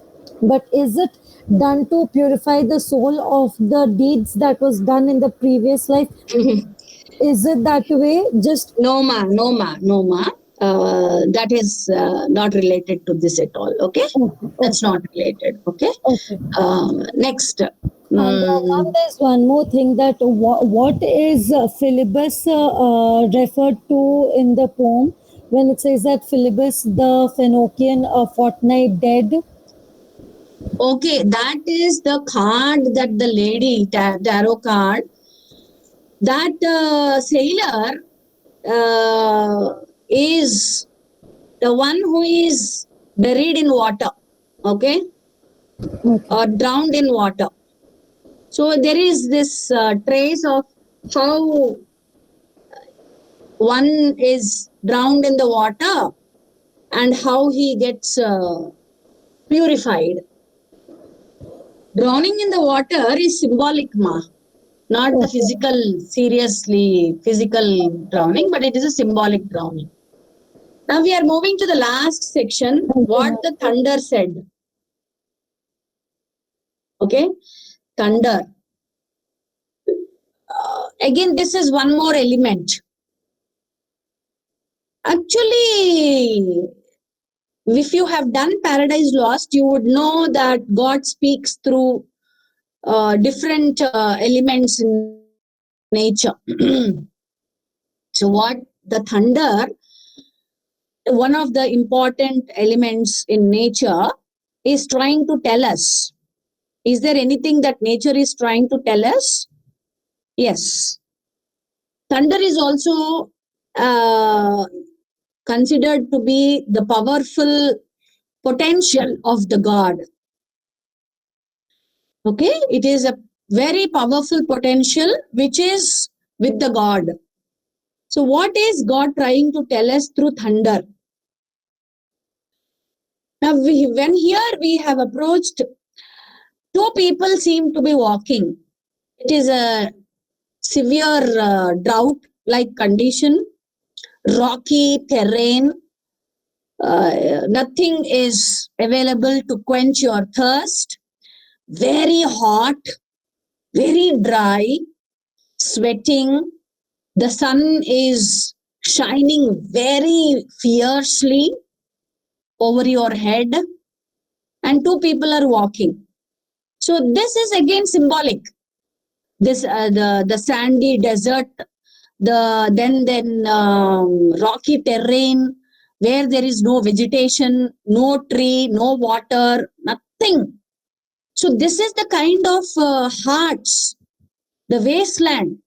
but is it done to purify the soul of the deeds that was done in the previous life? Is it that way? Just No, ma, no, ma, no, ma. That is not related to this at all. Okay, okay, that's okay, not related. Okay. okay. Next. And ma'am, there's one more thing, that what is Philebus referred to in the poem when it says that Philebus the Phoenician fortnight dead? Okay, that is the card that the lady tarot card. That sailor is the one who is buried in water, okay, or drowned in water. So there is this trace of how one is drowned in the water and how he gets purified. Drowning in the water is symbolic, not the physical drowning, but it is a symbolic drowning. Now we are moving to the last section, what the thunder said. Okay, thunder. Again, this is one more element. Actually, if you have done Paradise Lost, you would know that God speaks through different elements in nature. So what the thunder, one of the important elements in nature, is trying to tell us. Is there anything that nature is trying to tell us? Yes. Thunder is also considered to be the powerful potential of the God. Okay, it is a very powerful potential which is with the God. So what is God trying to tell us through thunder? Now when here we have approached, two people seem to be walking. It is a severe drought like condition, rocky terrain, nothing is available to quench your thirst, very hot, very dry, sweating, the sun is shining very fiercely over your head, and two people are walking. So this is again symbolic. This the sandy desert, then rocky terrain where there is no vegetation, no tree, no water, nothing. So this is the kind of hearts, the wasteland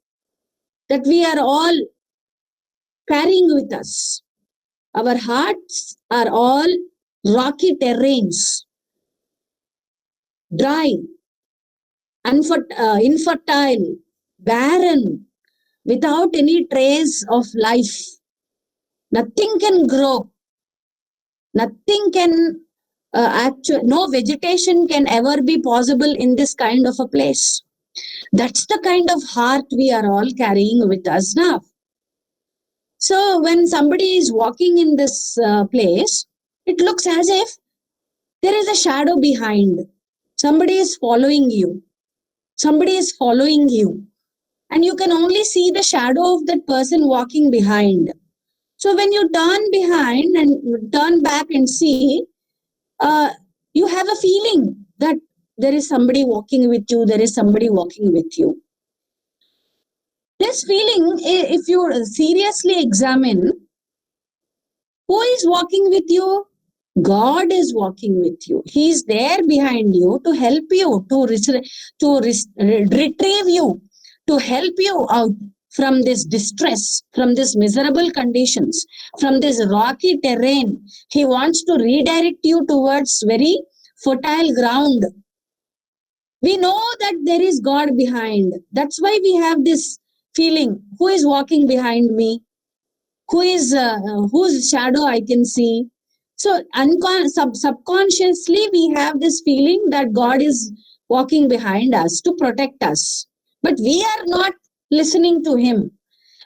that we are all carrying with us. Our hearts are all rocky terrains, dry, infertile, barren, without any trace of life. Nothing can grow. Nothing can no vegetation can ever be possible in this kind of a place. That's the kind of heart we are all carrying with us now. So when somebody is walking in this place, it looks as if there is a shadow behind. Somebody is following you. Somebody is following you. And you can only see the shadow of that person walking behind. So when you turn behind and turn back and see, you have a feeling that there is somebody walking with you, there is somebody walking with you. This feeling, if you seriously examine, who is walking with you? God is walking with you. He is there behind you to help you, to retrieve you, to help you out from this distress, from this miserable conditions, from this rocky terrain. He wants to redirect you towards very fertile ground. We know that there is God behind. That's why we have this feeling, who is walking behind me? Whose shadow I can see? So subconsciously we have this feeling that God is walking behind us to protect us. But we are not listening to Him.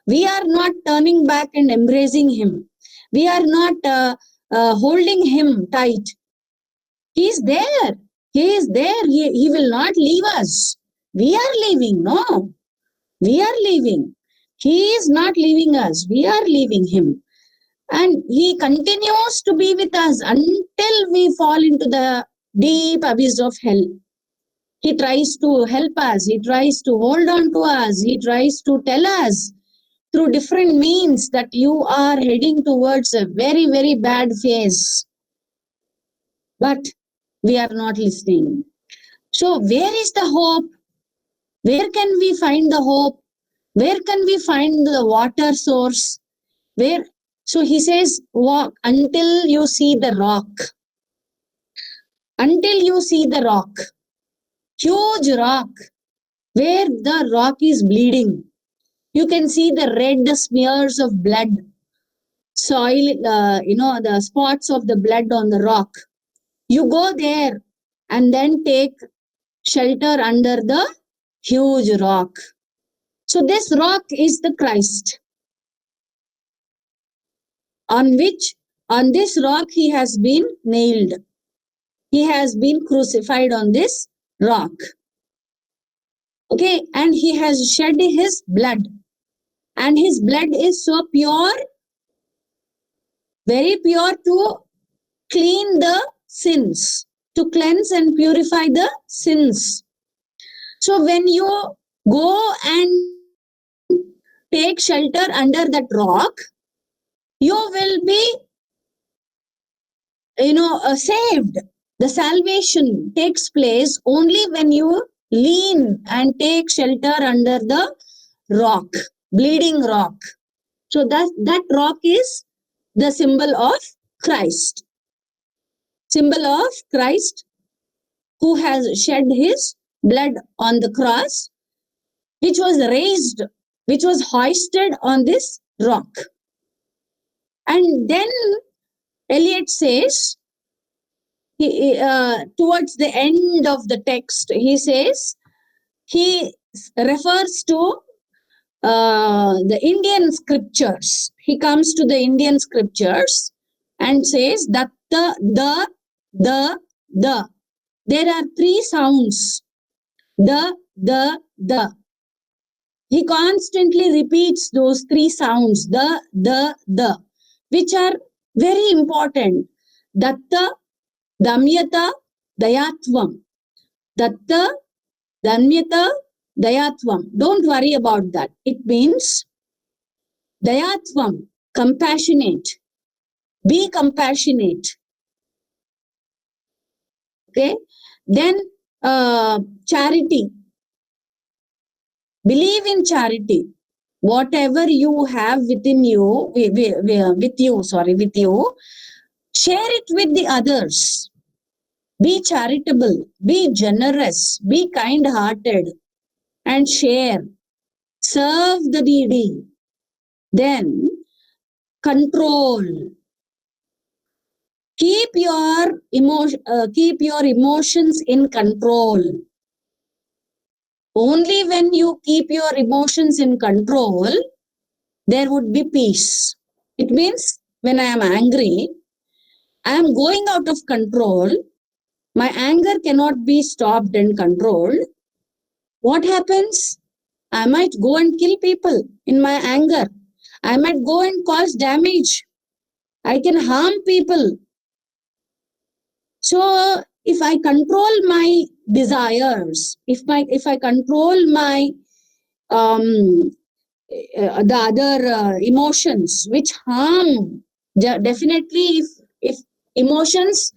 We are not turning back and embracing Him. We are not holding Him tight. He is there. He is there. He will not leave us. We are leaving. No. We are leaving. He is not leaving us. We are leaving Him. And He continues to be with us until we fall into the deep abyss of hell. He tries to help us. He tries to hold on to us. He tries to tell us through different means that you are heading towards a very, very bad phase. But we are not listening. So where is the hope? Where can we find the hope? Where can we find the water source? Where So he says, walk until you see the rock. Until you see the rock. Huge rock. Where the rock is bleeding. You can see the red smears of blood. Soil, the spots of the blood on the rock. You go there and then take shelter under the huge rock. So this rock is the Christ. On this rock he has been nailed. He has been crucified on this rock. Okay, and he has shed his blood. And his blood is so pure, very pure, to clean the sins, to cleanse and purify the sins. So when you go and take shelter under that rock, you will be, saved. The salvation takes place only when you lean and take shelter under the rock, bleeding rock. So that rock is the symbol of Christ. Symbol of Christ who has shed his blood on the cross, which was raised, which was hoisted on this rock. And then Eliot says, towards the end of the text, he refers to the Indian scriptures. He comes to the Indian scriptures and says that the. There are three sounds. The. He constantly repeats those three sounds, the, which are very important. Datta, Damyata, Dayatvam. Datta, Damyata, Dayatvam. Don't worry about that. It means Dayatvam, compassionate. Be compassionate. Okay. Then charity. Believe in charity. Whatever you have within you, with you, share it with the others. Be charitable, be generous, be kind-hearted, and share. Serve the needy. Then control. Keep your emotions in control. Only when you keep your emotions in control, there would be peace. It means when I am angry, I am going out of control. My anger cannot be stopped and controlled. What happens? I might go and kill people in my anger. I might go and cause damage. I can harm people. So if I control my desires, if I control my the other emotions which harm, definitely if emotions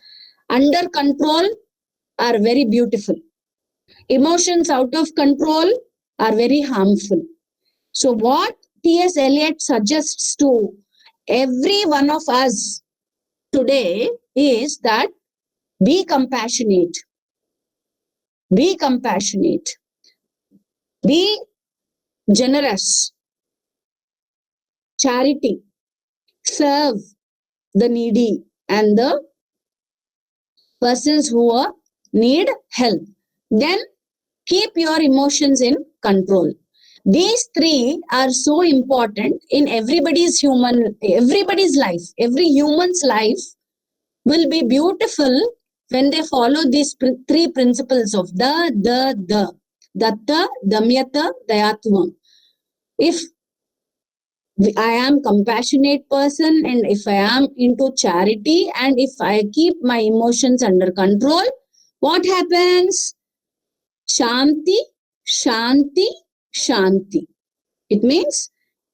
under control are very beautiful, emotions out of control are very harmful. So what T.S. Eliot suggests to every one of us today is that be compassionate. Be compassionate. Be generous. Charity. Serve the needy and the persons who need help. Then keep your emotions in control. These three are so important in everybody's life. Every human's life will be beautiful when they follow these three principles of the. Datta, Damyata, Dayatvam. If I am compassionate person and if I am into charity and if I keep my emotions under control, what happens? Shanti, Shanti, Shanti. It means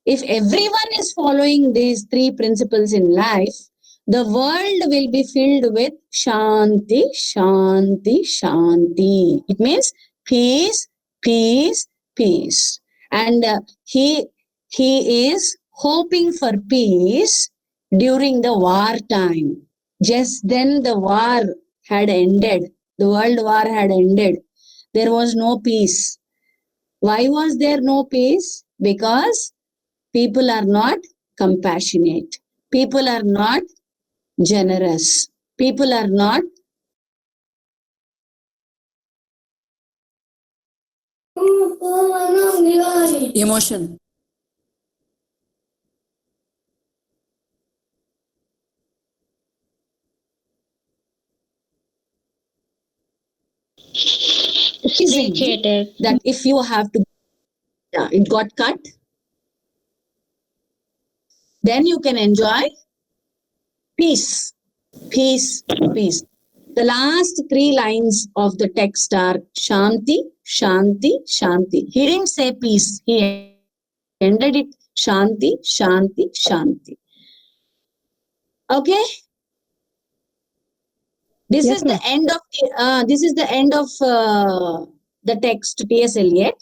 if everyone is following these three principles in life, the world will be filled with Shanti, Shanti, Shanti. It means peace, peace, peace. And he is hoping for peace during the war time. Just then the war had ended. The world war had ended. There was no peace. Why was there no peace? Because people are not compassionate. People are not generous. People are not Emotion. Appreciated. that if you have to, it got cut, then you can enjoy peace, peace, peace. The last three lines of the text are Shanti, Shanti, Shanti. He didn't say peace. He ended it Shanti, Shanti, Shanti. Okay. This Yes, is the ma'am. end of the text, T.S. Eliot,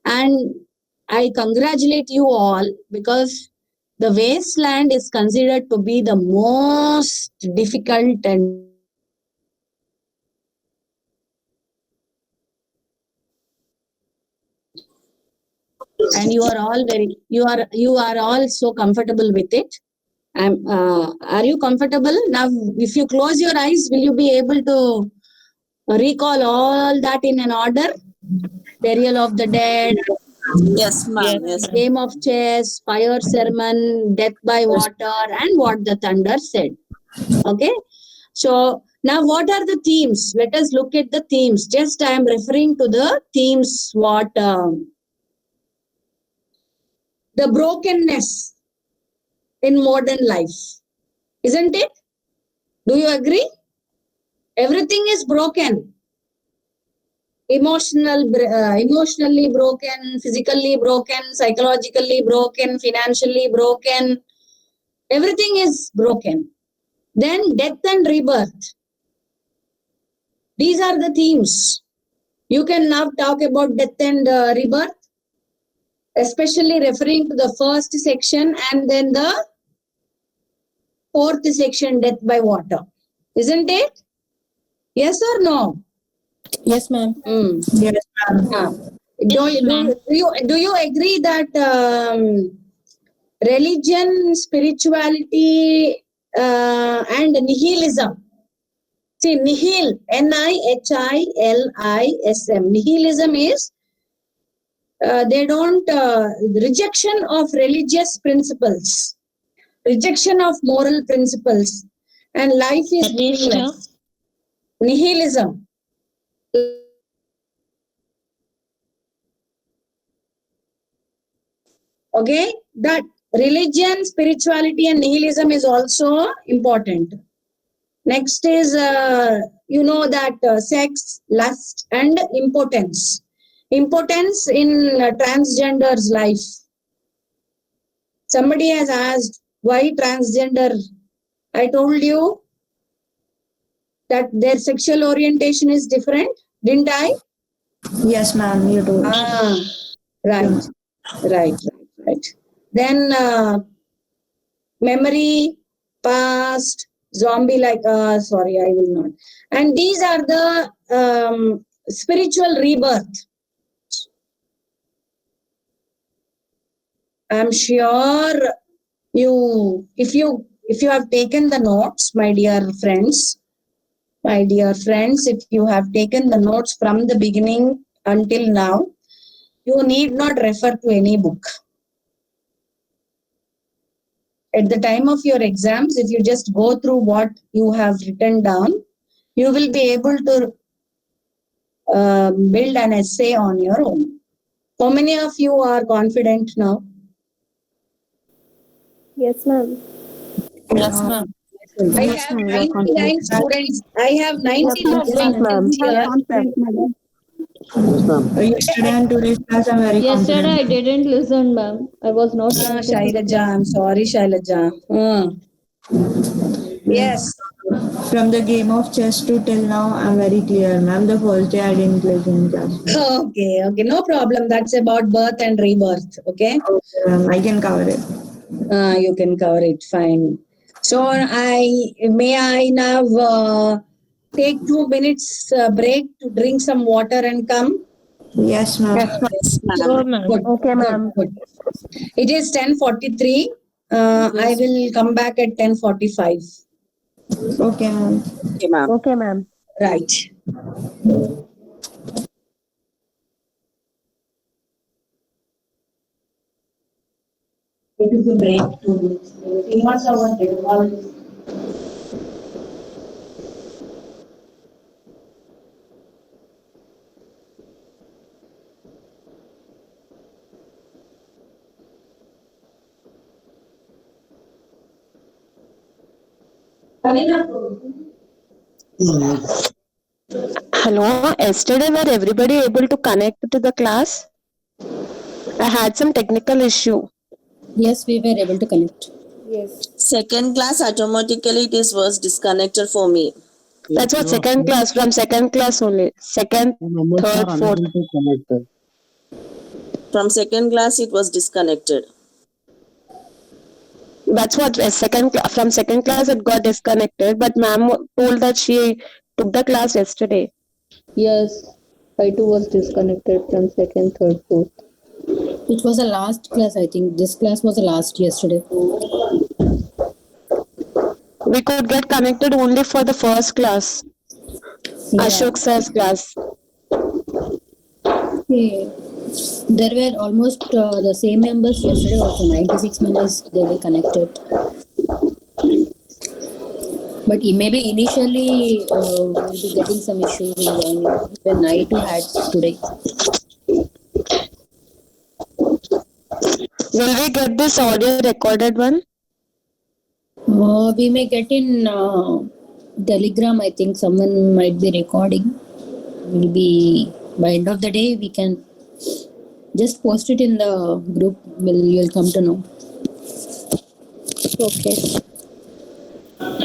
and I congratulate you all because the wasteland is considered to be the most difficult and you are all you are all so comfortable with it. Are you comfortable now? If you close your eyes, will you be able to recall all that in an order? Burial of the dead, Yes, ma'am. Yes. game of chess, fire sermon, death by water, and what the thunder said. Okay. So now what are the themes? Let us look at the themes. Just I am referring to the themes. What the brokenness in modern life, isn't it? Do you agree? Everything is broken. Emotionally broken, physically broken, psychologically broken, financially broken. Everything is broken. Then death and rebirth. These are the themes. You can now talk about death and rebirth, especially referring to the first section and then the fourth section, death by water. Isn't it? Yes or no? Yes, ma'am. Mm. Yes, ma'am. Do you agree that religion, spirituality, and nihilism? See, nihil, Nihilism. Nihilism is they don't rejection of religious principles, rejection of moral principles, and life is meaningless. Nihilism. Okay, that religion, spirituality, and nihilism is also important. Next is, you know that sex, lust, and impotence. Impotence in transgender's life. Somebody has asked why transgender. I told you that their sexual orientation is different, didn't I? Yes, ma'am. You do. Right, right. Then memory, past, zombie like, sorry, I will not. And these are the spiritual rebirth. I'm sure if you have taken the notes, my dear friends, if you have taken the notes from the beginning until now, you need not refer to any book. At the time of your exams, if you just go through what you have written down, you will be able to build an essay on your own. How many of you are confident now? Yes, ma'am. Yes, ma'am. I have 99 students. I have 99 Yes, ma'am. students here. Yes, ma'am. Yesterday and today's class, I'm very Yesterday I confident. didn't listen, ma'am. I was not Shailaja, I'm sorry, Shailaja. Yes. From the game of chess to till now, I'm very clear, ma'am. The first day I didn't listen class. Okay, no problem. That's about birth and rebirth. Okay. Okay, ma'am. I can cover it. You can cover it. Fine. So may I now take 2 minutes break to drink some water and come? Yes, ma'am. Yes, ma'am. Yes, ma'am. Sure, ma'am. Good. Okay, Good. ma'am. Good. It is 10:43. I will come back at 10:45. Okay, ma'am. Okay, ma'am. Okay, ma'am. Right. It is a break. Hello. Yesterday, were everybody able to connect to the class? I had some technical issue. Yes, we were able to connect. Second class automatically was disconnected for me. That's what second class, from second class only. Second, Members third, are fourth. unable to connect. From second class it was disconnected. That's what from second class it got disconnected. But ma'am told that she took the class yesterday. Yes, I too was disconnected from second, third, fourth. It was the last class, I think. This class was the last yesterday. We could get connected only for the first class. Yeah. Ashok sir's class. Okay. There were almost the same members yesterday also. 96 members, they were connected. But maybe initially we'll be getting some issues in joining. When I too had today. Will we get this audio recorded one? We may get in Telegram. I think someone might be recording. Will be by end of the day. We can just post it in the group. You'll come to know. Okay.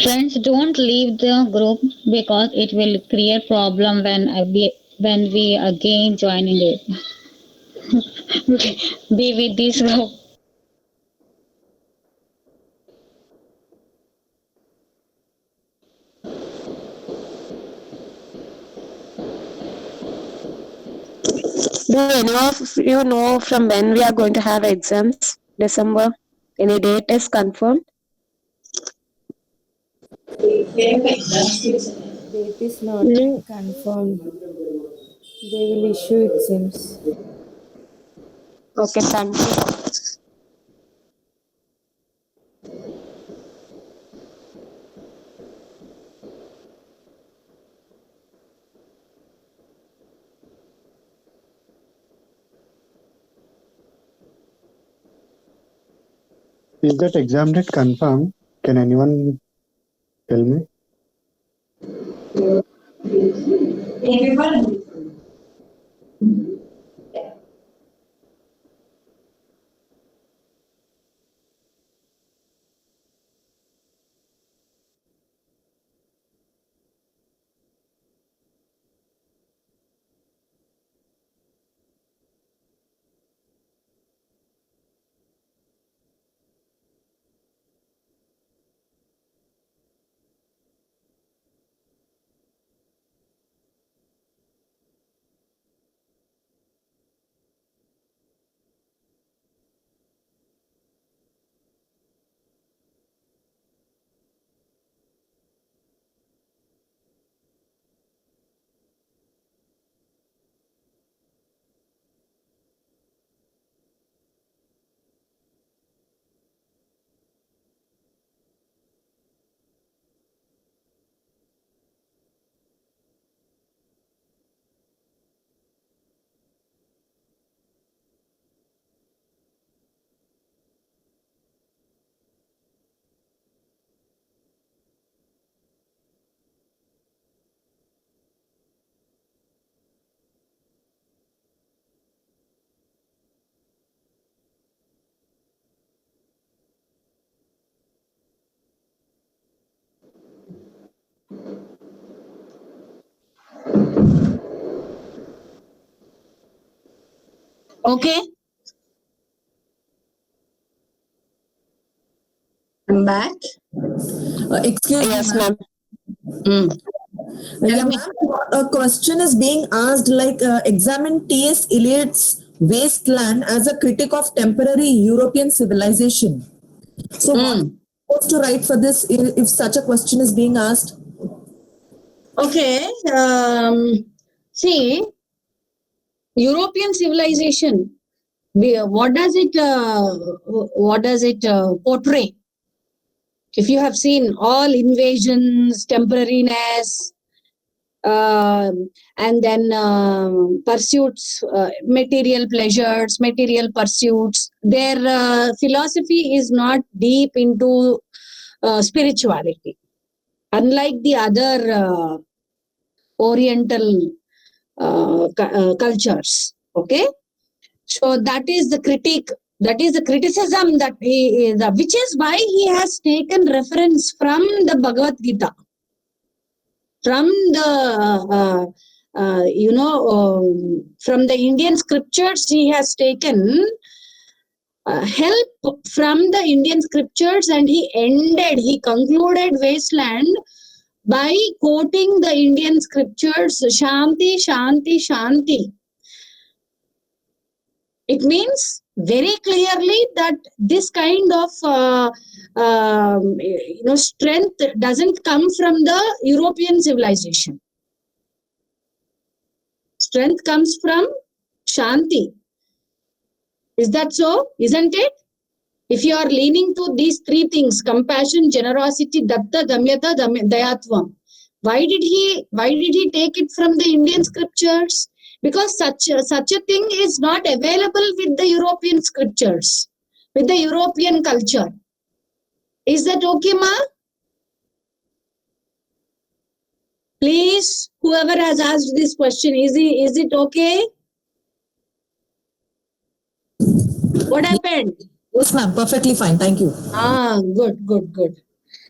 Friends, don't leave the group because it will create problem when we again joining it. Be with this group. Do any of you know from when we are going to have exams? December? Any date is confirmed? Date is not confirmed. They will issue it seems. Okay, thank you. Is that exam date confirmed? Can anyone tell me? Okay. I'm back. Excuse Yes, me, ma'am. ma'am. Yeah, ma'am, a question is being asked like examine T.S. Eliot's Wasteland as a critic of temporary European civilization. So, what are you supposed to write for this if such a question is being asked? Okay. See, European civilization. What does it? What does it portray? If you have seen all invasions, temporariness, and then pursuits, material pleasures, material pursuits, their philosophy is not deep into spirituality. Unlike the other Oriental cultures, okay? So that is the critique. That is the criticism that which is why he has taken reference from the Bhagavad Gita, from the from the Indian scriptures. He has taken help from the Indian scriptures, and he concluded Wasteland by quoting the Indian scriptures, Shanti, Shanti, Shanti. It means very clearly that this kind of strength doesn't come from the European civilization. Strength comes from Shanti. Is that so? Isn't it? If you are leaning to these three things, compassion, generosity, datta, damyata, dayatvam, why did he take it from the Indian scriptures? Because such a thing is not available with the European scriptures, with the European culture. Is that okay, ma? Please, whoever has asked this question, is it okay? What happened? Yes, ma'am. Perfectly fine. Thank you. Good.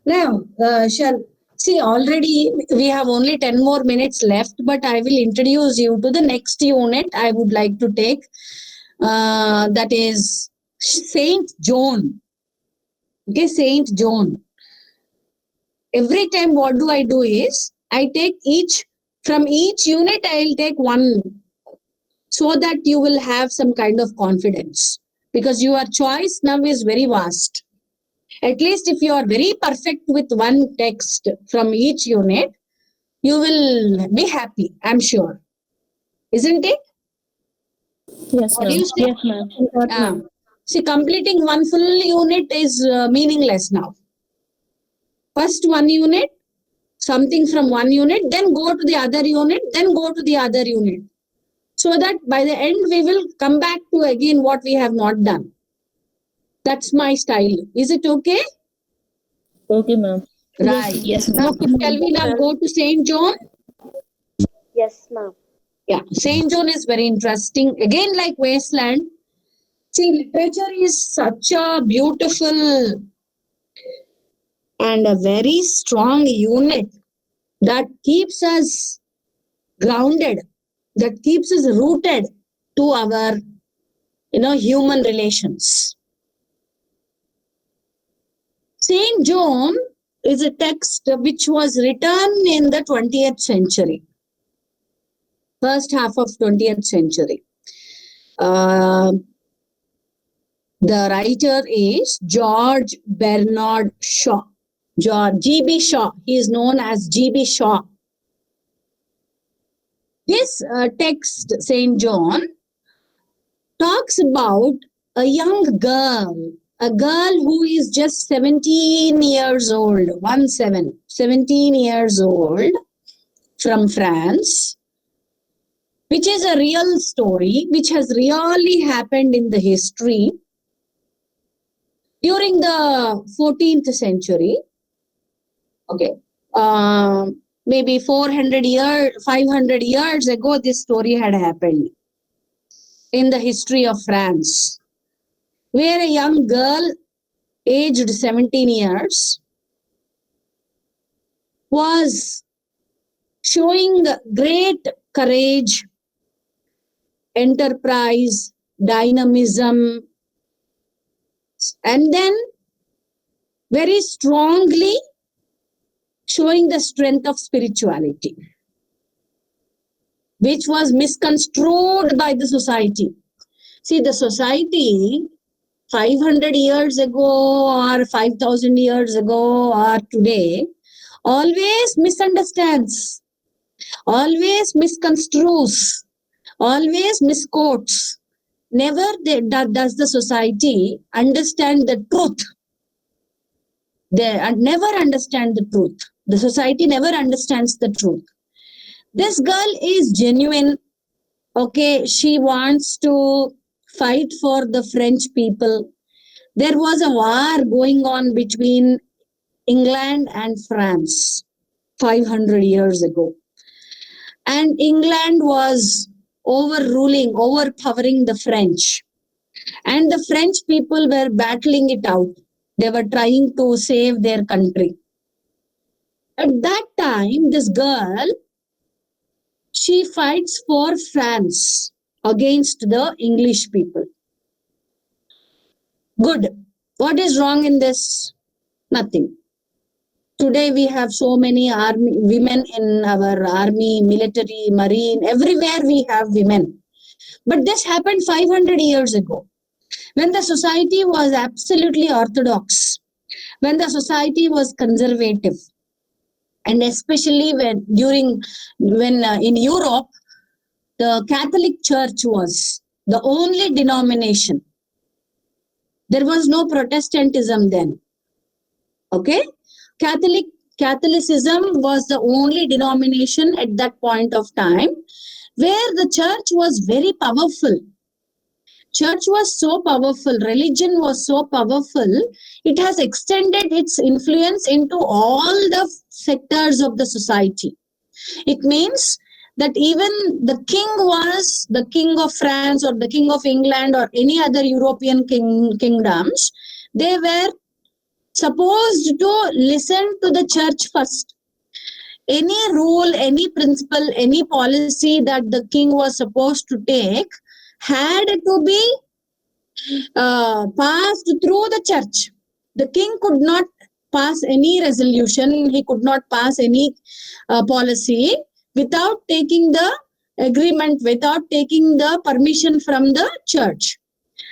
Now, already we have only 10 more minutes left, but I will introduce you to the next unit I would like to take. That is Saint John. Okay, Saint John. Every time what do I do is, I take from each unit, I'll take one, so that you will have some kind of confidence. Because your choice now is very vast. At least if you are very perfect with one text from each unit, you will be happy, I'm sure. Isn't it? Yes, What do ma'am. you say? Yes, ma'am. See, completing one full unit is meaningless now. First one unit, something from one unit, then go to the other unit, then go to the other unit. So that by the end, we will come back to again what we have not done. That's my style. Is it okay? Okay, ma'am. Right. Yes, Now, ma'am. shall we now go to St. John? Yes, ma'am. Yeah, St. John is very interesting. Again, like Wasteland. See, literature is such a beautiful and a very strong unit that keeps us grounded, that keeps us rooted to our, human relations. St. John is a text which was written in the 20th century, first half of 20th century. The writer is George Bernard Shaw. G.B. Shaw. He is known as G.B. Shaw. This text, St. John, talks about a young girl, a girl who is just 17 years old, 17 years old, from France, which is a real story, which has really happened in the history during the 14th century. Okay. Maybe 400 years, 500 years ago, this story had happened in the history of France, where a young girl aged 17 years was showing great courage, enterprise, dynamism, and then very strongly showing the strength of spirituality, which was misconstrued by the society. See, the society 500 years ago or 5,000 years ago or today always misunderstands, always misconstrues, always misquotes. Never does the society understand the truth. They never understand the truth. The society never understands the truth. This girl is genuine. Okay, she wants to fight for the French people. There was a war going on between England and France 500 years ago. And England was overpowering the French. And the French people were battling it out. They were trying to save their country. At that time, this girl, she fights for France against the English people. Good. What is wrong in this? Nothing. Today we have so many women in our army, military, marine, everywhere we have women. But this happened 500 years ago, when the society was absolutely orthodox, when the society was conservative, and especially when in Europe, the Catholic Church was the only denomination. There was no Protestantism then. Okay? Catholicism was the only denomination at that point of time where the church was very powerful. Church was so powerful, religion was so powerful, it has extended its influence into all the sectors of the society. It means that even the king was the king of France or the king of England or any other European kingdoms. They were supposed to listen to the church first. Any rule, any principle, any policy that the king was supposed to take had to be passed through the church. The king could not pass any resolution, he could not pass any policy without taking the agreement, without taking the permission from the church.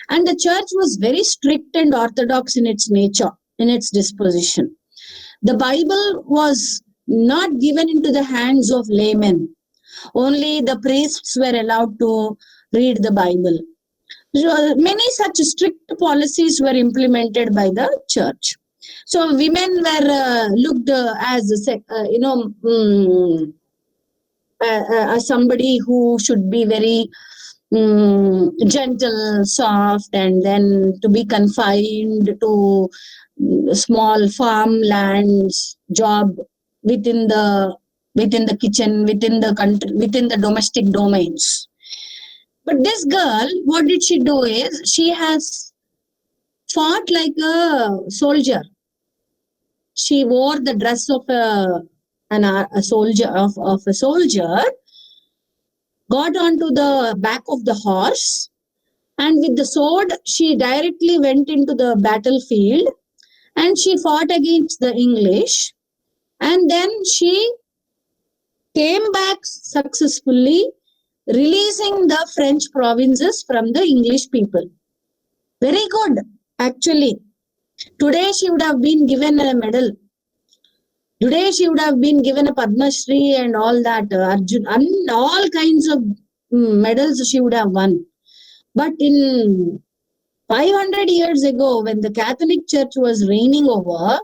And the church was very strict and orthodox in its nature, in its disposition. The Bible was not given into the hands of laymen. Only the priests were allowed to read the Bible. So many such strict policies were implemented by the church. So women were looked as somebody who should be very gentle, soft, and then to be confined to small farmlands, job within the kitchen, within the country, within the domestic domains. But this girl, what did she do is, she has fought like a soldier. She wore the dress of a soldier, got onto the back of the horse, and with the sword, she directly went into the battlefield and she fought against the English. And then she came back successfully, releasing the French provinces from the English people. Very good, actually. Today she would have been given a medal. Today she would have been given a Padma Shri and all that, Arjun, and all kinds of medals she would have won. But in 500 years ago, when the Catholic Church was reigning over,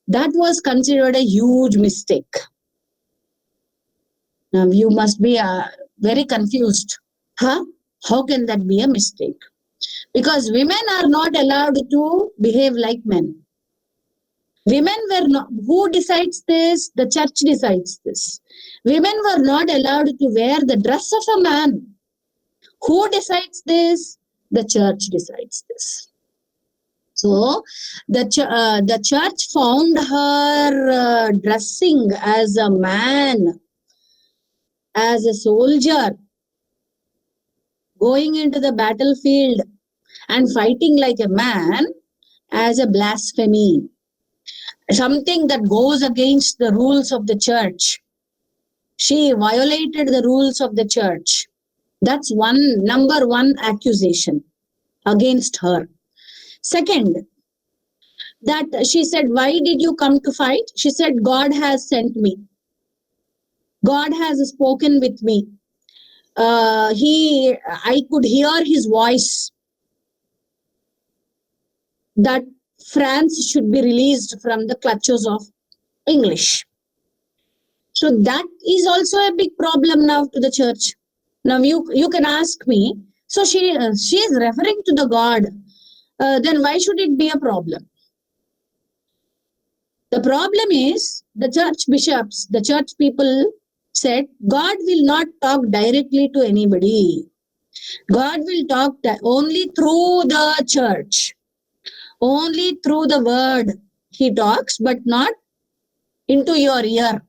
that was considered a huge mistake. Now you must be very confused. Huh? How can that be a mistake? Because women are not allowed to behave like men. Women were not, who decides this? The church decides this. Women were not allowed to wear the dress of a man. Who decides this? The church decides this. So the church found her dressing as a man, as a soldier, going into the battlefield and fighting like a man as a blasphemy. something that goes against the rules of the church. She violated the rules of the church. That's number one accusation against her. Second, that she said, why did you come to fight? She said, God has sent me. God has spoken with me. I could hear his voice that France should be released from the clutches of English. So that is also a big problem now to the church. Now you can ask me, so she is referring to the God. Then why should it be a problem? The problem is the church bishops, the church people said, God will not talk directly to anybody. God will talk only through the church. Only through the word he talks, but not into your ear.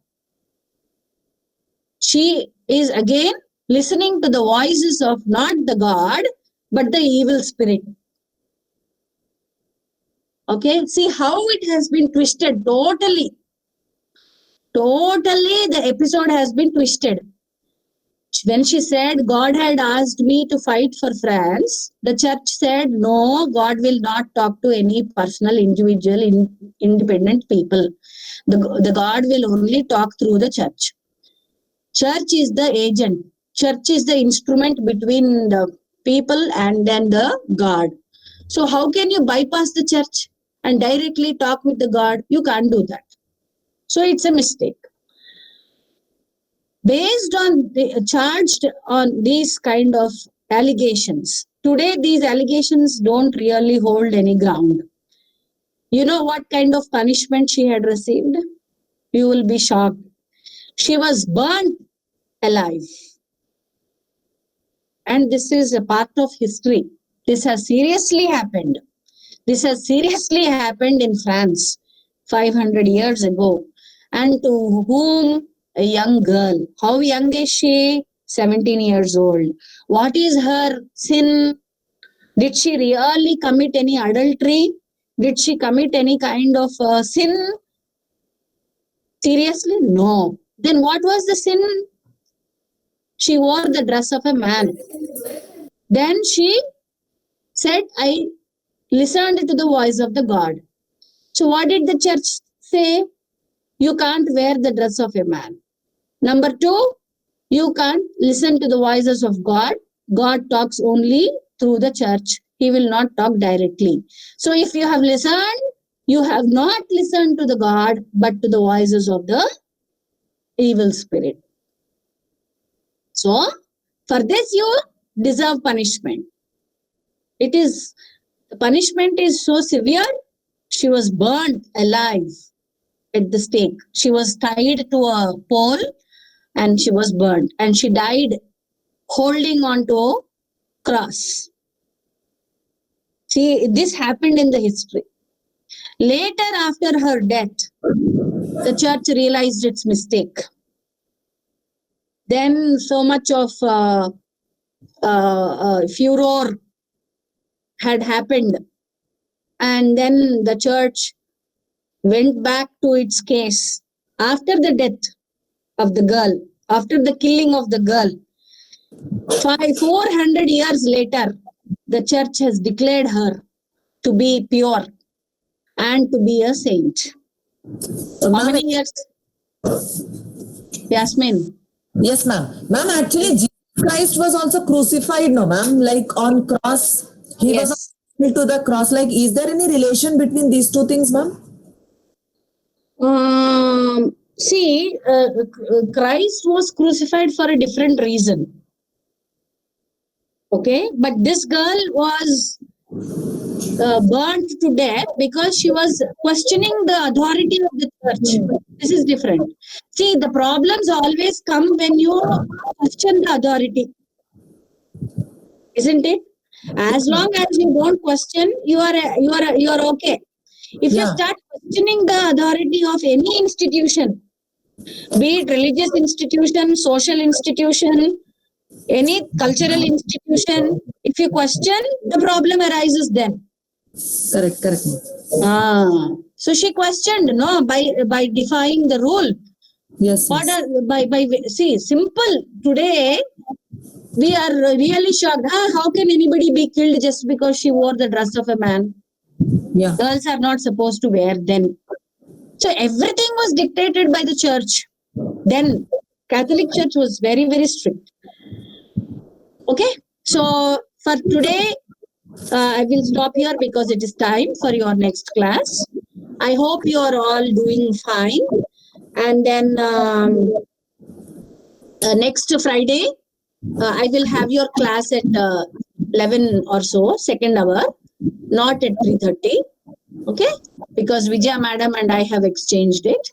She is again listening to the voices of not the God, but the evil spirit. Okay, see how it has been twisted totally. Totally, the episode has been twisted. When she said God had asked me to fight for France, the church said, no, God will not talk to any personal, individual, independent people. The God will only talk through the church. Church is the agent. Church is the instrument between the people and then the God. So how can you bypass the church and directly talk with the God? You can't do that. So it's a mistake. Based on charged on these kind of allegations, today these allegations don't really hold any ground. You know what kind of punishment she had received? You will be shocked. She was burnt alive. And this is a part of history. This has seriously happened. This has seriously happened in France 500 years ago. And to whom? A young girl. How young is she? 17 years old. What is her sin? Did she really commit any adultery? Did she commit any kind of sin? Seriously? No. Then what was the sin? She wore the dress of a man. Then she said, I listened to the voice of the God. So what did the church say? You can't wear the dress of a man. Number two, you can't listen to the voices of God. God talks only through the church. He will not talk directly. So if you have listened, you have not listened to the God, but to the voices of the evil spirit. So for this, you deserve punishment. The punishment is so severe. She was burnt alive at the stake. She was tied to a pole and she was burnt. And she died holding on to a cross. See, this happened in the history. Later, after her death, the church realized its mistake. Then so much of furor had happened. And then the church went back to its case after the death of the girl, after the killing of the girl. 400 years later, the church has declared her to be pure and to be a saint. How many years? Yasmin. Yes, ma'am. Ma'am, actually, Jesus Christ was also crucified, no, ma'am? Like on cross, he was nailed to the cross. Like, is there any relation between these two things, ma'am? See, Christ was crucified for a different reason. Okay, but this girl was burnt to death because she was questioning the authority of the church. This is different. See, the problems always come when you question the authority. Isn't it? As long as you don't question, you are okay. If you start questioning the authority of any institution, be it religious institution, social institution, any cultural institution, if you question, the problem arises then. Correct, correct. So she questioned, no, by defying the rule. Yes, What yes. are by see, simple today we are really shocked. How can anybody be killed just because she wore the dress of a man? Yeah. Girls are not supposed to wear then. So everything was dictated by the church. Then Catholic Church was very, very strict. Okay, so for today, I will stop here because it is time for your next class. I hope you are all doing fine. And then next Friday, I will have your class at 11 or so, second hour, not at 3:30. Okay, because Vijaya madam and I have exchanged it.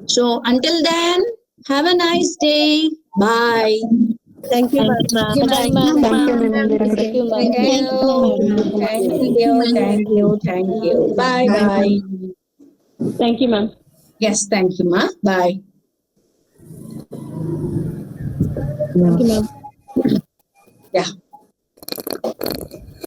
So until then, have a nice day. Bye. Thank you, ma'am. Thank you, ma'am. Thank you, ma'am. Thank you. Thank you. Bye bye. Thank you, ma'am. Yes, thank you, ma. Bye. Thank you, ma'am. Yeah.